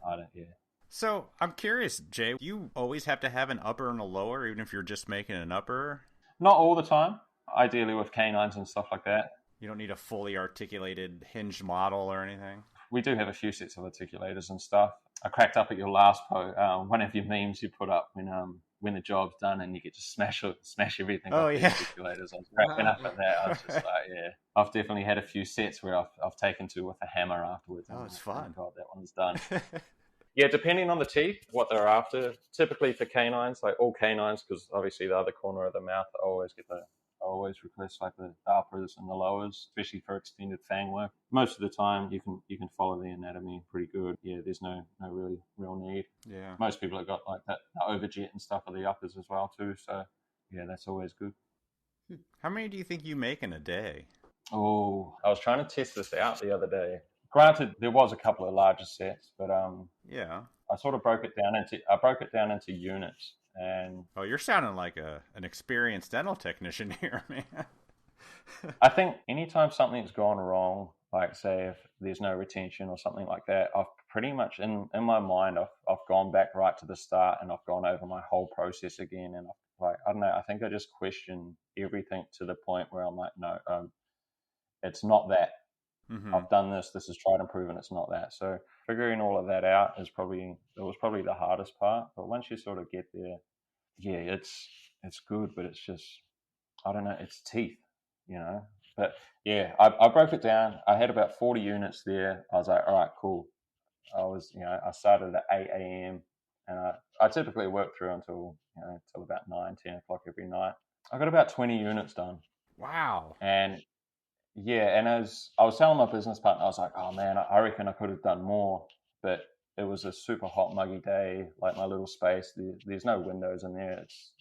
So I'm curious, Jay, you always have to have an upper and a lower, even if you're just making an upper? Not all the time. Ideally with canines and stuff like that. You don't need a fully articulated hinged model or anything? We do have a few sets of articulators and stuff. I cracked up at your last one of your memes you put up when the job's done and you get to smash everything off the articulators. I was cracking up at that. I was just like, I've definitely had a few sets where I've taken to with a hammer afterwards. Oh, it's fun. Oh, God, that one's done. Yeah, depending on the teeth, what they're after. Typically for canines, like all canines, because obviously the other corner of the mouth, I always request like the uppers and the lowers, especially for extended fang work. Most of the time, you can follow the anatomy pretty good. Yeah, there's no really real need. Yeah, most people have got like that overjet and stuff for the uppers as well too. So yeah, that's always good. How many do you think you make in a day? Oh, I was trying to test this out the other day. Granted, there was a couple of larger sets, but I sort of broke it down into units. And you're sounding like an experienced dental technician here, man. I think anytime something's gone wrong, like say if there's no retention or something like that, I've pretty much in my mind I've gone back right to the start and I've gone over my whole process again, and I don't know, I think I just question everything to the point where I'm like, no, it's not that. Mm-hmm. I've done this is tried and proven, it's not that. So figuring all of that out was probably the hardest part. But once you sort of get there, it's good, but it's just, I don't know, it's teeth, But yeah, I broke it down. I had about 40 units there. I was like, all right, cool. I started at 8 a.m. and I typically work through until about 9, 10 o'clock every night. I got about 20 units done. Wow. And as I was telling my business partner, I was like, oh man, I reckon I could have done more, but it was a super hot, muggy day, like my little space. There's no windows in there. It's,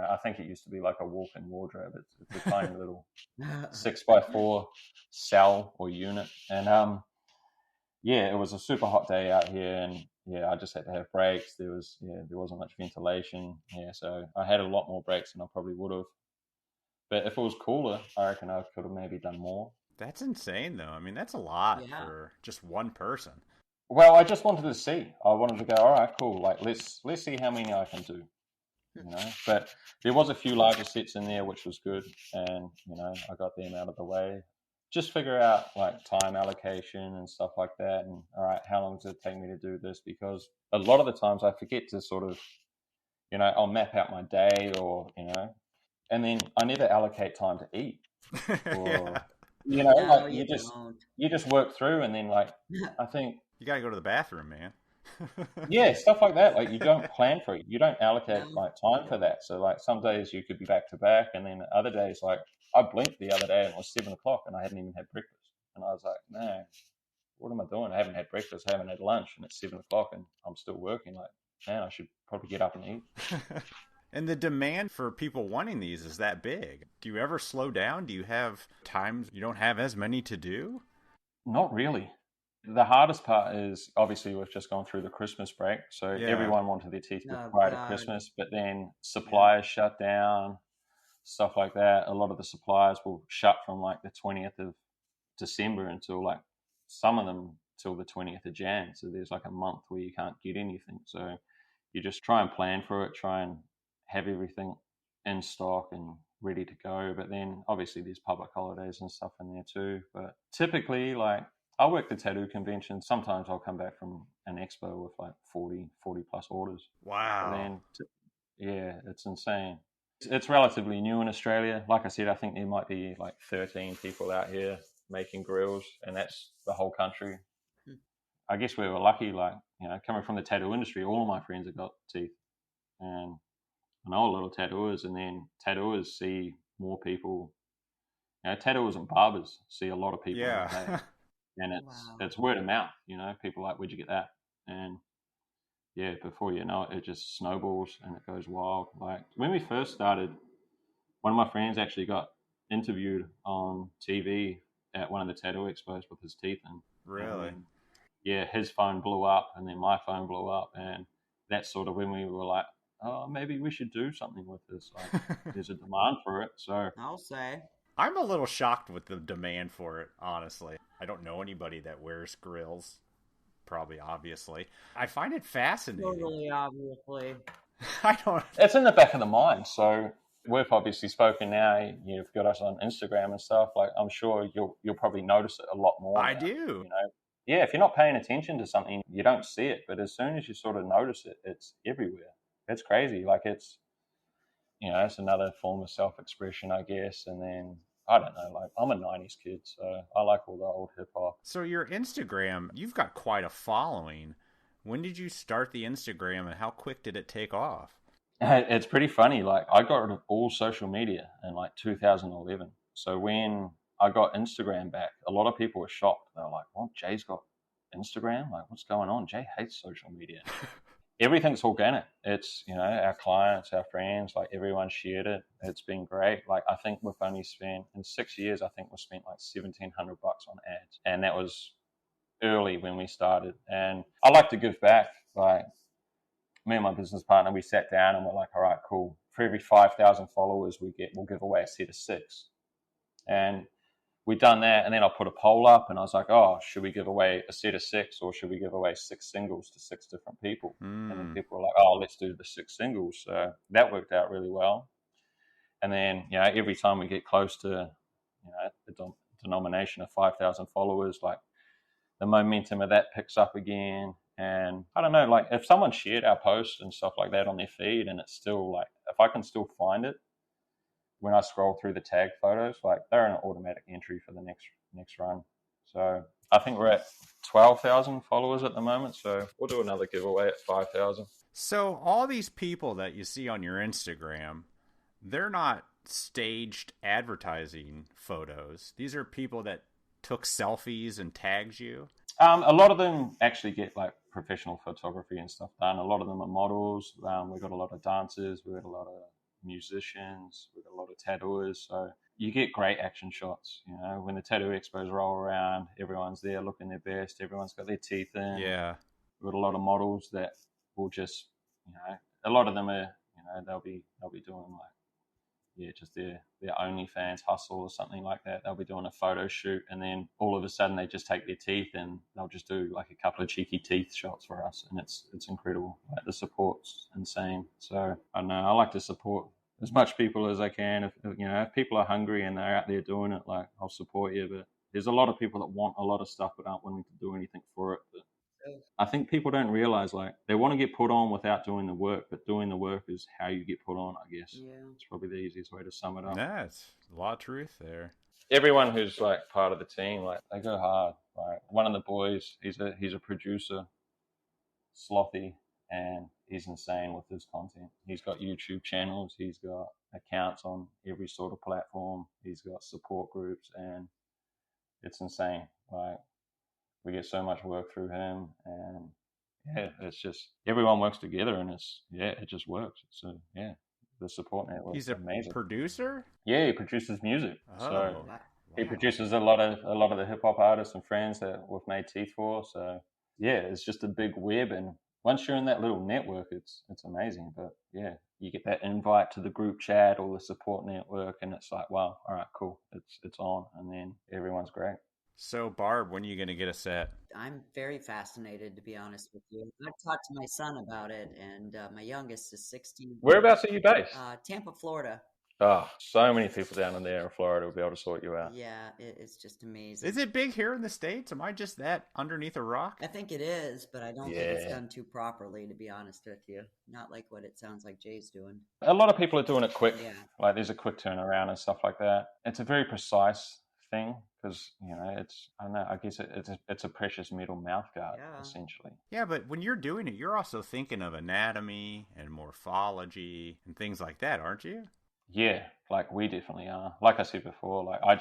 I think it used to be like a walk-in wardrobe. It's a tiny little 6x4 cell or unit. And yeah, it was a super hot day out here, and yeah, I just had to have breaks. There wasn't much ventilation. Yeah, so I had a lot more breaks than I probably would have. But if it was cooler, I reckon I could have maybe done more. That's insane, though. I mean, that's a lot Yeah. for just one person. Well, I just wanted to see. I wanted to go, all right, cool. Like let's see how many I can do. But there was a few larger sets in there, which was good, and I got them out of the way. Just figure out like time allocation and stuff like that, and all right, how long does it take me to do this? Because a lot of the times I forget to sort of, I'll map out my day, or and then I never allocate time to eat, or No, like you don't. you just work through, and then like I think You got to go to the bathroom, man. yeah, stuff like that. Like you don't plan for it. You don't allocate No. like time for that. So like some days you could be back to back, and then other days like I blinked the other day and it was 7 o'clock and I hadn't even had breakfast, and I was like, man, what am I doing? I haven't had breakfast, I haven't had lunch, and it's 7 o'clock and I'm still working. Like, man, I should probably get up and eat. And the demand for people wanting these is that big. Do you ever slow down? Do you have times you don't have as many to do? Not really. The hardest part is obviously we've just gone through the Christmas break, so Yeah. everyone wanted their teeth Oh, prior to God. Christmas, but then suppliers shut down, stuff like that. A lot of the suppliers will shut from like the 20th of December until like some of them till the 20th of Jan. So there's like a month where you can't get anything. So you just try and plan for it, try and have everything in stock and ready to go. But then obviously there's public holidays and stuff in there too. But typically, like, I work the tattoo convention. Sometimes I'll come back from an expo with like 40 plus orders. Wow. And then, yeah, it's insane. It's relatively new in Australia. Like I said, I think there might be like 13 people out here making grills, and that's the whole country. I guess we were lucky, like, coming from the tattoo industry, all of my friends have got teeth. And I know a lot of tattooers, and then tattooers see more people. Tattooers and barbers see a lot of people in a day. Yeah. And Wow. it's word of mouth, people are like, where'd you get that? And yeah, before you know it, it just snowballs and it goes wild. Like when we first started, one of my friends actually got interviewed on TV at one of the tattoo expos with his teeth in. Really? And yeah, his phone blew up, and then my phone blew up, and that's sort of when we were like, oh, maybe we should do something with this. Like, there's a demand for it. So I'll say. I'm a little shocked with the demand for it, honestly. I don't know anybody that wears grills, probably, obviously. I find it fascinating. Totally, obviously. I don't. it's in the back of the mind. So we've obviously spoken now. You've got us on Instagram and stuff. Like, I'm sure you'll probably notice it a lot more. I now, do. Yeah, if you're not paying attention to something, you don't see it. But as soon as you sort of notice it, it's everywhere. It's crazy. Like it's another form of self-expression, I guess. And then I don't know, like I'm a 90s kid, so I like all the old hip hop. So your Instagram, you've got quite a following. When did you start the Instagram, and how quick did it take off? It's pretty funny. Like I got rid of all social media in like 2011. So when I got Instagram back, a lot of people were shocked. They were like, "What? Jay's got Instagram? Like, what's going on? Jay hates social media." Everything's organic. It's, our clients, our friends, like everyone shared it. It's been great. Like I think we've only spent, in 6 years, I think we've spent like $1,700 on ads. And that was early when we started. And I like to give back. Like me and my business partner, we sat down and we're like, all right, cool. For every 5,000 followers we get, we'll give away a set of 6. And we'd done that, and then I put a poll up, and I was like, oh, should we give away a set of 6, or should we give away 6 singles to 6 different people? And then people were like, oh, let's do the 6 singles. So that worked out really well. And then, every time we get close to, the denomination of 5,000 followers, like the momentum of that picks up again. And I don't know, like if someone shared our posts and stuff like that on their feed, and it's still like, if I can still find it, when I scroll through the tag photos, like they're an automatic entry for the next run. So I think we're at 12,000 followers at the moment. So we'll do another giveaway at 5,000. So all these people that you see on your Instagram, they're not staged advertising photos. These are people that took selfies and tagged you. A lot of them actually get like professional photography and stuff done. A lot of them are models. We've got a lot of dancers. We've got a lot of musicians, we've got a lot of tattooers. So you get great action shots. You know, when the tattoo expos roll around, everyone's there looking their best. Everyone's got their teeth in. Yeah. We've got a lot of models that will just, you know, a lot of them are, you know, they'll be doing like, yeah, just their OnlyFans hustle or something like that. They'll be doing a photo shoot, and then all of a sudden they just take their teeth and they'll just do like a couple of cheeky teeth shots for us, and it's incredible. Like the support's insane. So I don't know, I like to support as much people as I can. If you know, if people are hungry and they're out there doing it, like I'll support you. But there's a lot of people that want a lot of stuff but aren't willing to do anything for it. But I think people don't realize, like, they want to get put on without doing the work, but doing the work is how you get put on, I guess. Yeah. It's probably the easiest way to sum it up. Yeah, it's a lot of truth there. Everyone who's like part of the team, like they go hard. Like one of the boys, he's a producer, slothy, and he's insane with his content. He's got YouTube channels, he's got accounts on every sort of platform, he's got support groups, and it's insane. Like, we get so much work through him, and yeah, it's just everyone works together, and it just works. So yeah, the support network. He's a amazing producer. Yeah, he produces music. Oh, So wow. he produces a lot of the hip hop artists and friends that we've made teeth for. So yeah, it's just a big web, and once you're in that little network, it's amazing. But yeah, you get that invite to the group chat or the support network, and it's like, wow, all right, cool, it's on, and then everyone's great. So, Barb, when are you going to get a set? I'm very fascinated, to be honest with you. I've talked to my son about it, and my youngest is 16. Whereabouts are you based? Tampa, Florida. Oh, so many people down in there in Florida will be able to sort you out. Yeah, it's just amazing. Is it big here in the States? Am I just that underneath a rock? I think it is, but I don't think it's done too properly, to be honest with you. Not like what it sounds like Jay's doing. A lot of people are doing it quick. Yeah. Like there's a quick turnaround and stuff like that. It's a very precise thing because, you know, I don't know, I guess it's a precious metal mouth guard, essentially. Yeah, but when you're doing it, you're also thinking of anatomy and morphology and things like that, aren't you? Yeah, like we definitely are. Like I said before, like I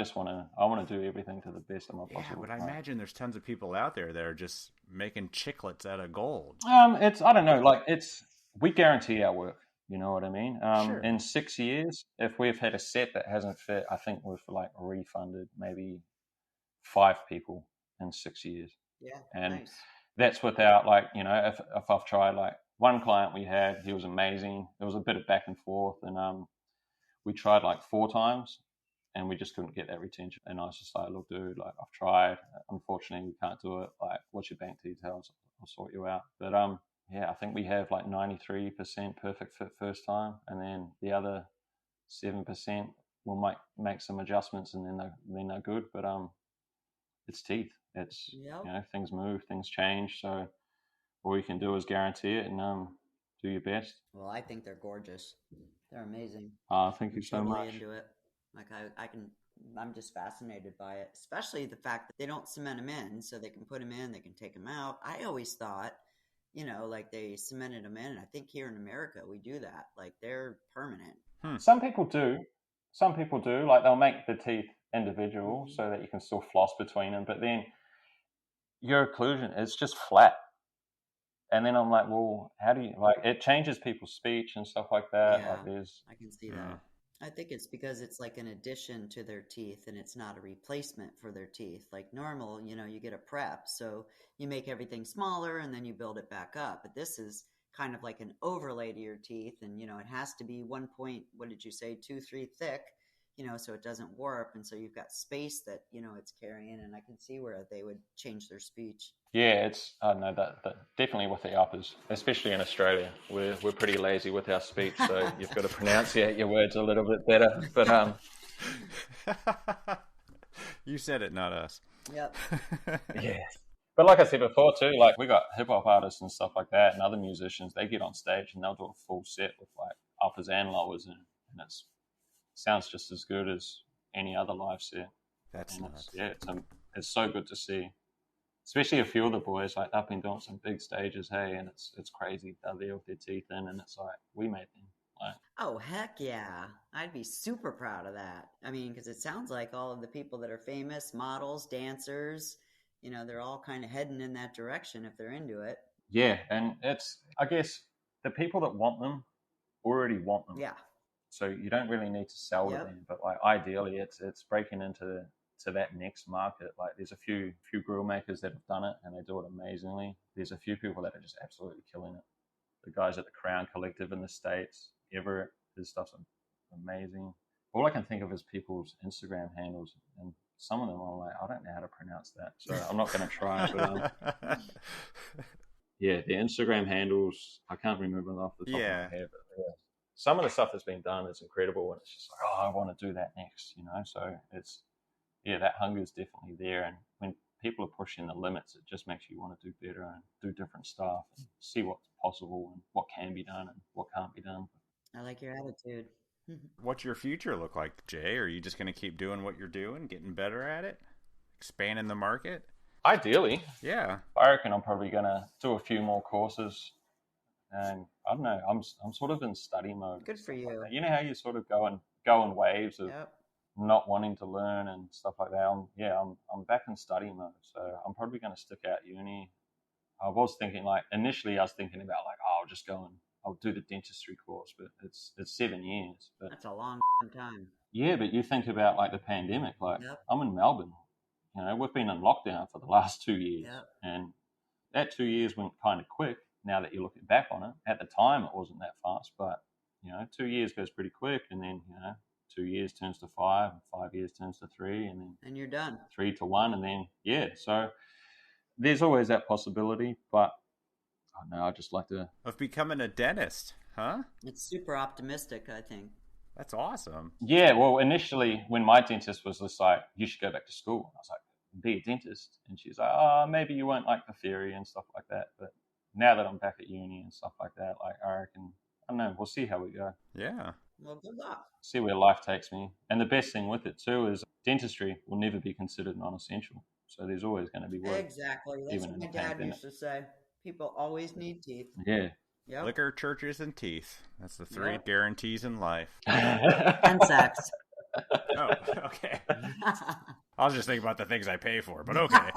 want to do everything to the best of my possible. Yeah, but I imagine there's tons of people out there that are just making chiclets out of gold. I don't know, like we guarantee our work. You know what I mean? Sure. In 6 years, if we've had a set that hasn't fit, I think we've like refunded maybe 5 people in 6 years. Yeah, and nice. That's without, like, you know, if I've tried, like one client we had, he was amazing. There was a bit of back and forth, and we tried like 4 times, and we just couldn't get that retention. And I was just like, look, dude, like I've tried. Unfortunately, we can't do it. Like, what's your bank details? I'll sort you out. But yeah, I think we have like 93% perfect fit first time, and then the other 7% will make some adjustments, and then they're good. But it's teeth. It's you know, things move, things change. So all you can do is guarantee it and do your best. Well, I think they're gorgeous. They're amazing. Thank you so much. Into it. Like I'm just fascinated by it, especially the fact that they don't cement them in, so they can put them in, they can take them out. I always thought, you know, like they cemented them in. And I think here in America we do that. Like they're permanent. Some people do. Like they'll make the teeth individual so that you can still floss between them. But then your occlusion is just flat. And then I'm like, well, how do you, like, it changes people's speech and stuff like that. Yeah, like I can see that. I think it's because it's like an addition to their teeth and it's not a replacement for their teeth. Like normal, you know, you get a prep, so you make everything smaller and then you build it back up. But this is kind of like an overlay to your teeth, and, you know, it has to be 2-3 thick, you know, so it doesn't warp. And so you've got space that, you know, it's carrying, and I can see where they would change their speech. Yeah, it's no, that definitely with the uppers, especially in Australia, we're pretty lazy with our speech, so you've got to pronunciate your words a little bit better. But you said it, not us. Yep. Yeah. But like I said before too, like we got hip hop artists and stuff like that, and other musicians. They get on stage and they'll do a full set with like uppers and lowers, and it sounds just as good as any other live set. That's nuts. It's so good to see. Especially a few of the boys, like they've been doing some big stages, hey, and it's crazy. They're there with their teeth in, and it's like, we made them. Like, oh, heck yeah. I'd be super proud of that. I mean, because it sounds like all of the people that are famous, models, dancers, you know, they're all kind of heading in that direction if they're into it. Yeah, and it's, I guess, the people that want them already want them. Yeah. So you don't really need to sell to them, but like ideally it's breaking into that next market. Like there's a few grill makers that have done it and they do it amazingly. There's a few people that are just absolutely killing it. The guys at the Crown Collective in the States, Everett, his stuff's amazing. All I can think of is people's Instagram handles, and some of them I'm like, I don't know how to pronounce that, so I'm not going to try. But yeah, the Instagram handles, I can't remember them off the top of my head. But yeah, some of the stuff that's been done is incredible, and it's just like, oh, I want to do that next, you know. So it's that hunger is definitely there, and when people are pushing the limits, it just makes you want to do better and do different stuff and see what's possible and what can be done and what can't be done. I like your attitude. What's your future look like, Jay? Are you just going to keep doing what you're doing, getting better at it, expanding the market? Ideally. Yeah. I reckon I'm probably going to do a few more courses. And I don't know, I'm sort of in study mode. Good for you. Like you know how you sort of go in waves of not wanting to learn and stuff like that. I'm back in study mode, so I'm probably going to stick out uni. I was thinking initially I was thinking about I'll just go and I'll do the dentistry course, but it's 7 years. But that's a long time. Yeah, but you think about the pandemic. I'm in Melbourne. You know, we've been in lockdown for the last 2 years, and that 2 years went kind of quick. Now that you look back on it, at the time it wasn't that fast, but 2 years goes pretty quick, and then 2 years turns to 5, and 5 years turns to 3, and then you're done. 3 to 1, and then so there's always that possibility. But I don't know, I just like to of becoming a dentist, huh? It's super optimistic, I think. That's awesome. Yeah, well, initially when my dentist was just like, you should go back to school, I was like, be a dentist, and she's like, oh, maybe you won't like the theory and stuff like that. But now that I'm back at uni and stuff like that, I reckon, I don't know, we'll see how we go. Yeah. Well, good luck. See where life takes me. And the best thing with it too is dentistry will never be considered non-essential. So there's always going to be work. Exactly. That's what my dad used to say. People always need teeth. Yeah. Yep. Liquor, churches, and teeth. That's the 3 guarantees in life. And sex. Oh, okay. I was just thinking about the things I pay for, but okay.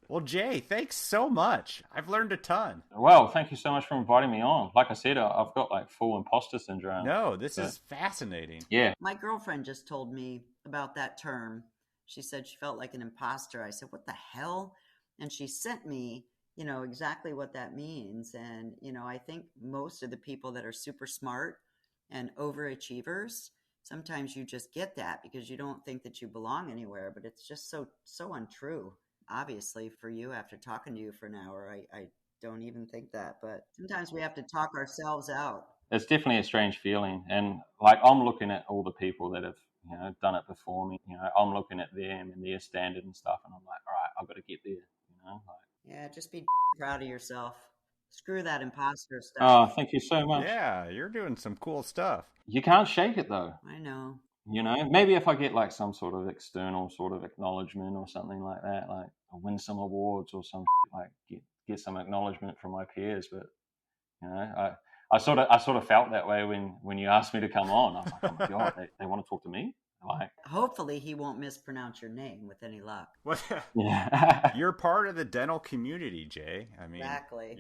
Well, Jay, thanks so much. I've learned a ton. Well, thank you so much for inviting me on. Like I said, I've got full imposter syndrome. No, this is fascinating. Yeah. My girlfriend just told me about that term. She said she felt like an imposter. I said, what the hell? And she sent me, exactly what that means. And, I think most of the people that are super smart and overachievers, sometimes you just get that because you don't think that you belong anywhere, but it's just so untrue. Obviously, for you, after talking to you for an hour, I don't even think that. But sometimes we have to talk ourselves out. It's definitely a strange feeling. And I'm looking at all the people that have, done it before me. I'm looking at them and their standard and stuff. And I'm like, all right, I've got to get there. Yeah, just be proud of yourself. Screw that imposter stuff. Oh, thank you so much. Yeah, you're doing some cool stuff. You can't shake it, though. I know. Maybe if I get some sort of external sort of acknowledgement or something like that, I win some awards or some get some acknowledgement from my peers. But I sort of felt that way when you asked me to come on. I was like, oh my god, they want to talk to me. Hopefully he won't mispronounce your name with any luck. Yeah. You're part of the dental community, Jay. I mean, exactly.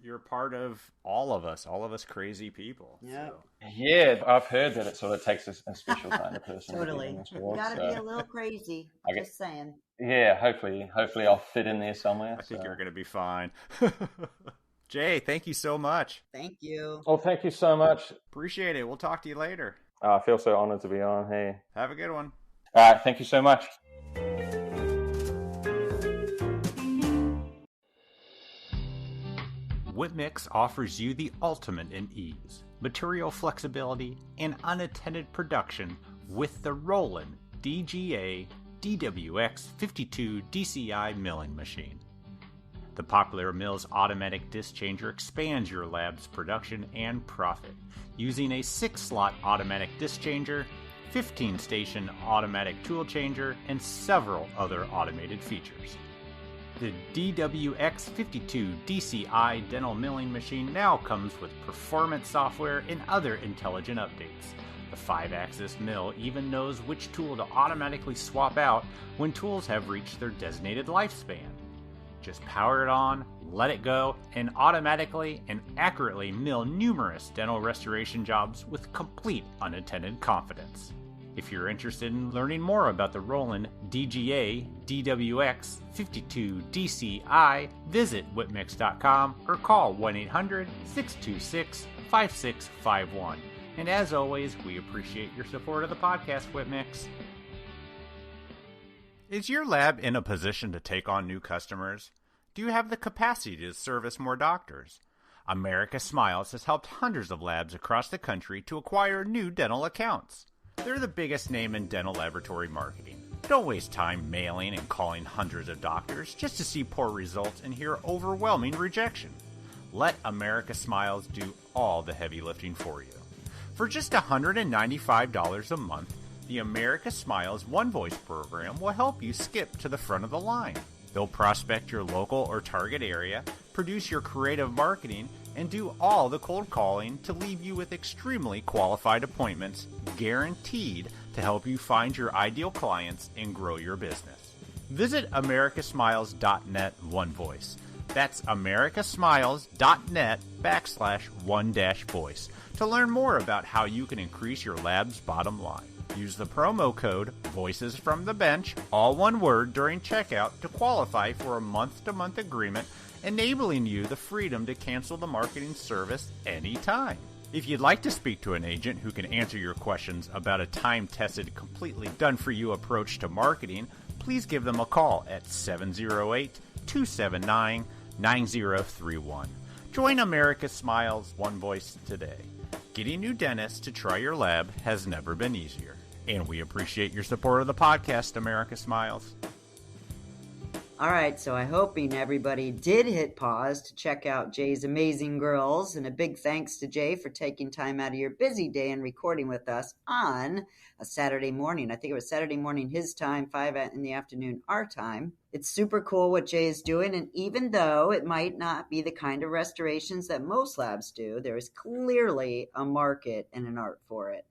You're part of all of us crazy people. Yeah. So. Yeah, I've heard that it sort of takes a special kind of person. Totally. You got to be a little crazy. Just saying. Yeah, hopefully I'll fit in there somewhere. I think you're going to be fine. Jay, thank you so much. Thank you. Oh, thank you so much. Appreciate it. We'll talk to you later. I feel so honored to be on. Hey. Have a good one. All right. Thank you so much. Whipmix offers you the ultimate in ease, material flexibility, and unattended production with the Roland DGA DWX 52 DCI milling machine. The popular Mills automatic disc changer expands your lab's production and profit using a 6-slot automatic disc changer, 15-station automatic tool changer, and several other automated features. The DWX52 DCI dental milling machine now comes with performance software and other intelligent updates. The 5-axis mill even knows which tool to automatically swap out when tools have reached their designated lifespan. Just power it on, let it go, and automatically and accurately mill numerous dental restoration jobs with complete unattended confidence. If you're interested in learning more about the Roland DGA DWX 52DCI, visit whitmix.com or call 1-800-626-5651. And as always, we appreciate your support of the podcast, Whitmix. Is your lab in a position to take on new customers? Do you have the capacity to service more doctors? America Smiles has helped hundreds of labs across the country to acquire new dental accounts. They're the biggest name in dental laboratory marketing. Don't waste time mailing and calling hundreds of doctors just to see poor results and hear overwhelming rejection. Let America Smiles do all the heavy lifting for you. For just $195 a month, the America Smiles One Voice program will help you skip to the front of the line. They'll prospect your local or target area, produce your creative marketing, and do all the cold calling to leave you with extremely qualified appointments guaranteed to help you find your ideal clients and grow your business. Visit americasmiles.net OneVoice. That's americasmiles.net/one-voice to learn more about how you can increase your lab's bottom line. Use the promo code Voices from the Bench, all one word, during checkout to qualify for a month-to-month agreement, enabling you the freedom to cancel the marketing service anytime. If you'd like to speak to an agent who can answer your questions about a time-tested, completely done-for-you approach to marketing, please give them a call at 708-279-9031. Join America Smiles One Voice today. Getting new dentists to try your lab has never been easier. And we appreciate your support of the podcast, America Smiles. All right, so I'm hoping everybody did hit pause to check out Jay's amazing girls, and a big thanks to Jay for taking time out of your busy day and recording with us on a Saturday morning. I think it was Saturday morning his time, 5 in the afternoon our time. It's super cool what Jay is doing, and even though it might not be the kind of restorations that most labs do, there is clearly a market and an art for it.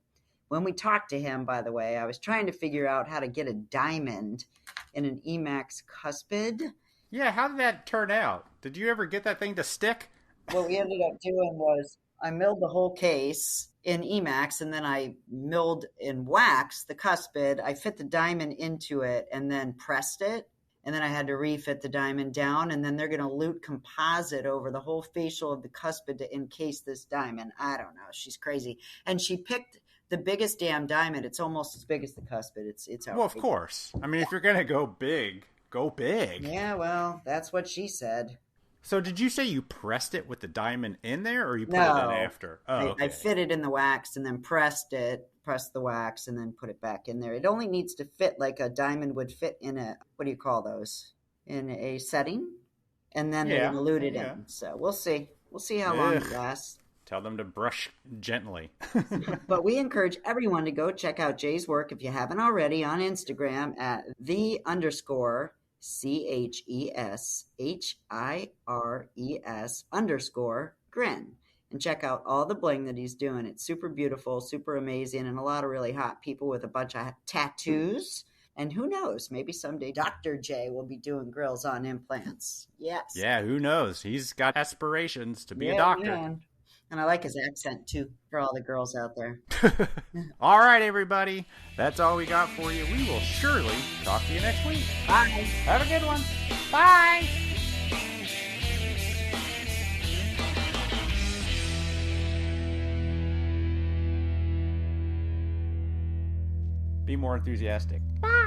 When we talked to him, by the way, I was trying to figure out how to get a diamond in an Emax cuspid. Yeah, how did that turn out? Did you ever get that thing to stick? What we ended up doing was I milled the whole case in Emax, and then I milled in wax the cuspid. I fit the diamond into it and then pressed it. And then I had to refit the diamond down, and then they're going to lute composite over the whole facial of the cuspid to encase this diamond. I don't know. She's crazy. And she picked the biggest damn diamond. It's almost as big as the cuspid. It's outrageous. Well, of course. I mean, if you're going to go big, go big. Yeah, well, that's what she said. So did you say you pressed it with the diamond in there, or you put No, it in after? Oh, okay. I fitted in the wax and then pressed the wax and then put it back in there. It only needs to fit like a diamond would fit in a, what do you call those? In a setting. And then they're going to lute it in. So we'll see. We'll see how long it lasts. Tell them to brush gently. But we encourage everyone to go check out Jay's work if you haven't already on Instagram at _CHESHIRES_Grin. And check out all the bling that he's doing. It's super beautiful, super amazing, and a lot of really hot people with a bunch of tattoos. And who knows, maybe someday Dr. J will be doing grills on implants. Yes. Yeah, who knows? He's got aspirations to be a doctor. Yeah. And I like his accent, too, for all the girls out there. All right, everybody. That's all we got for you. We will surely talk to you next week. Bye. Have a good one. Bye. Be more enthusiastic. Bye.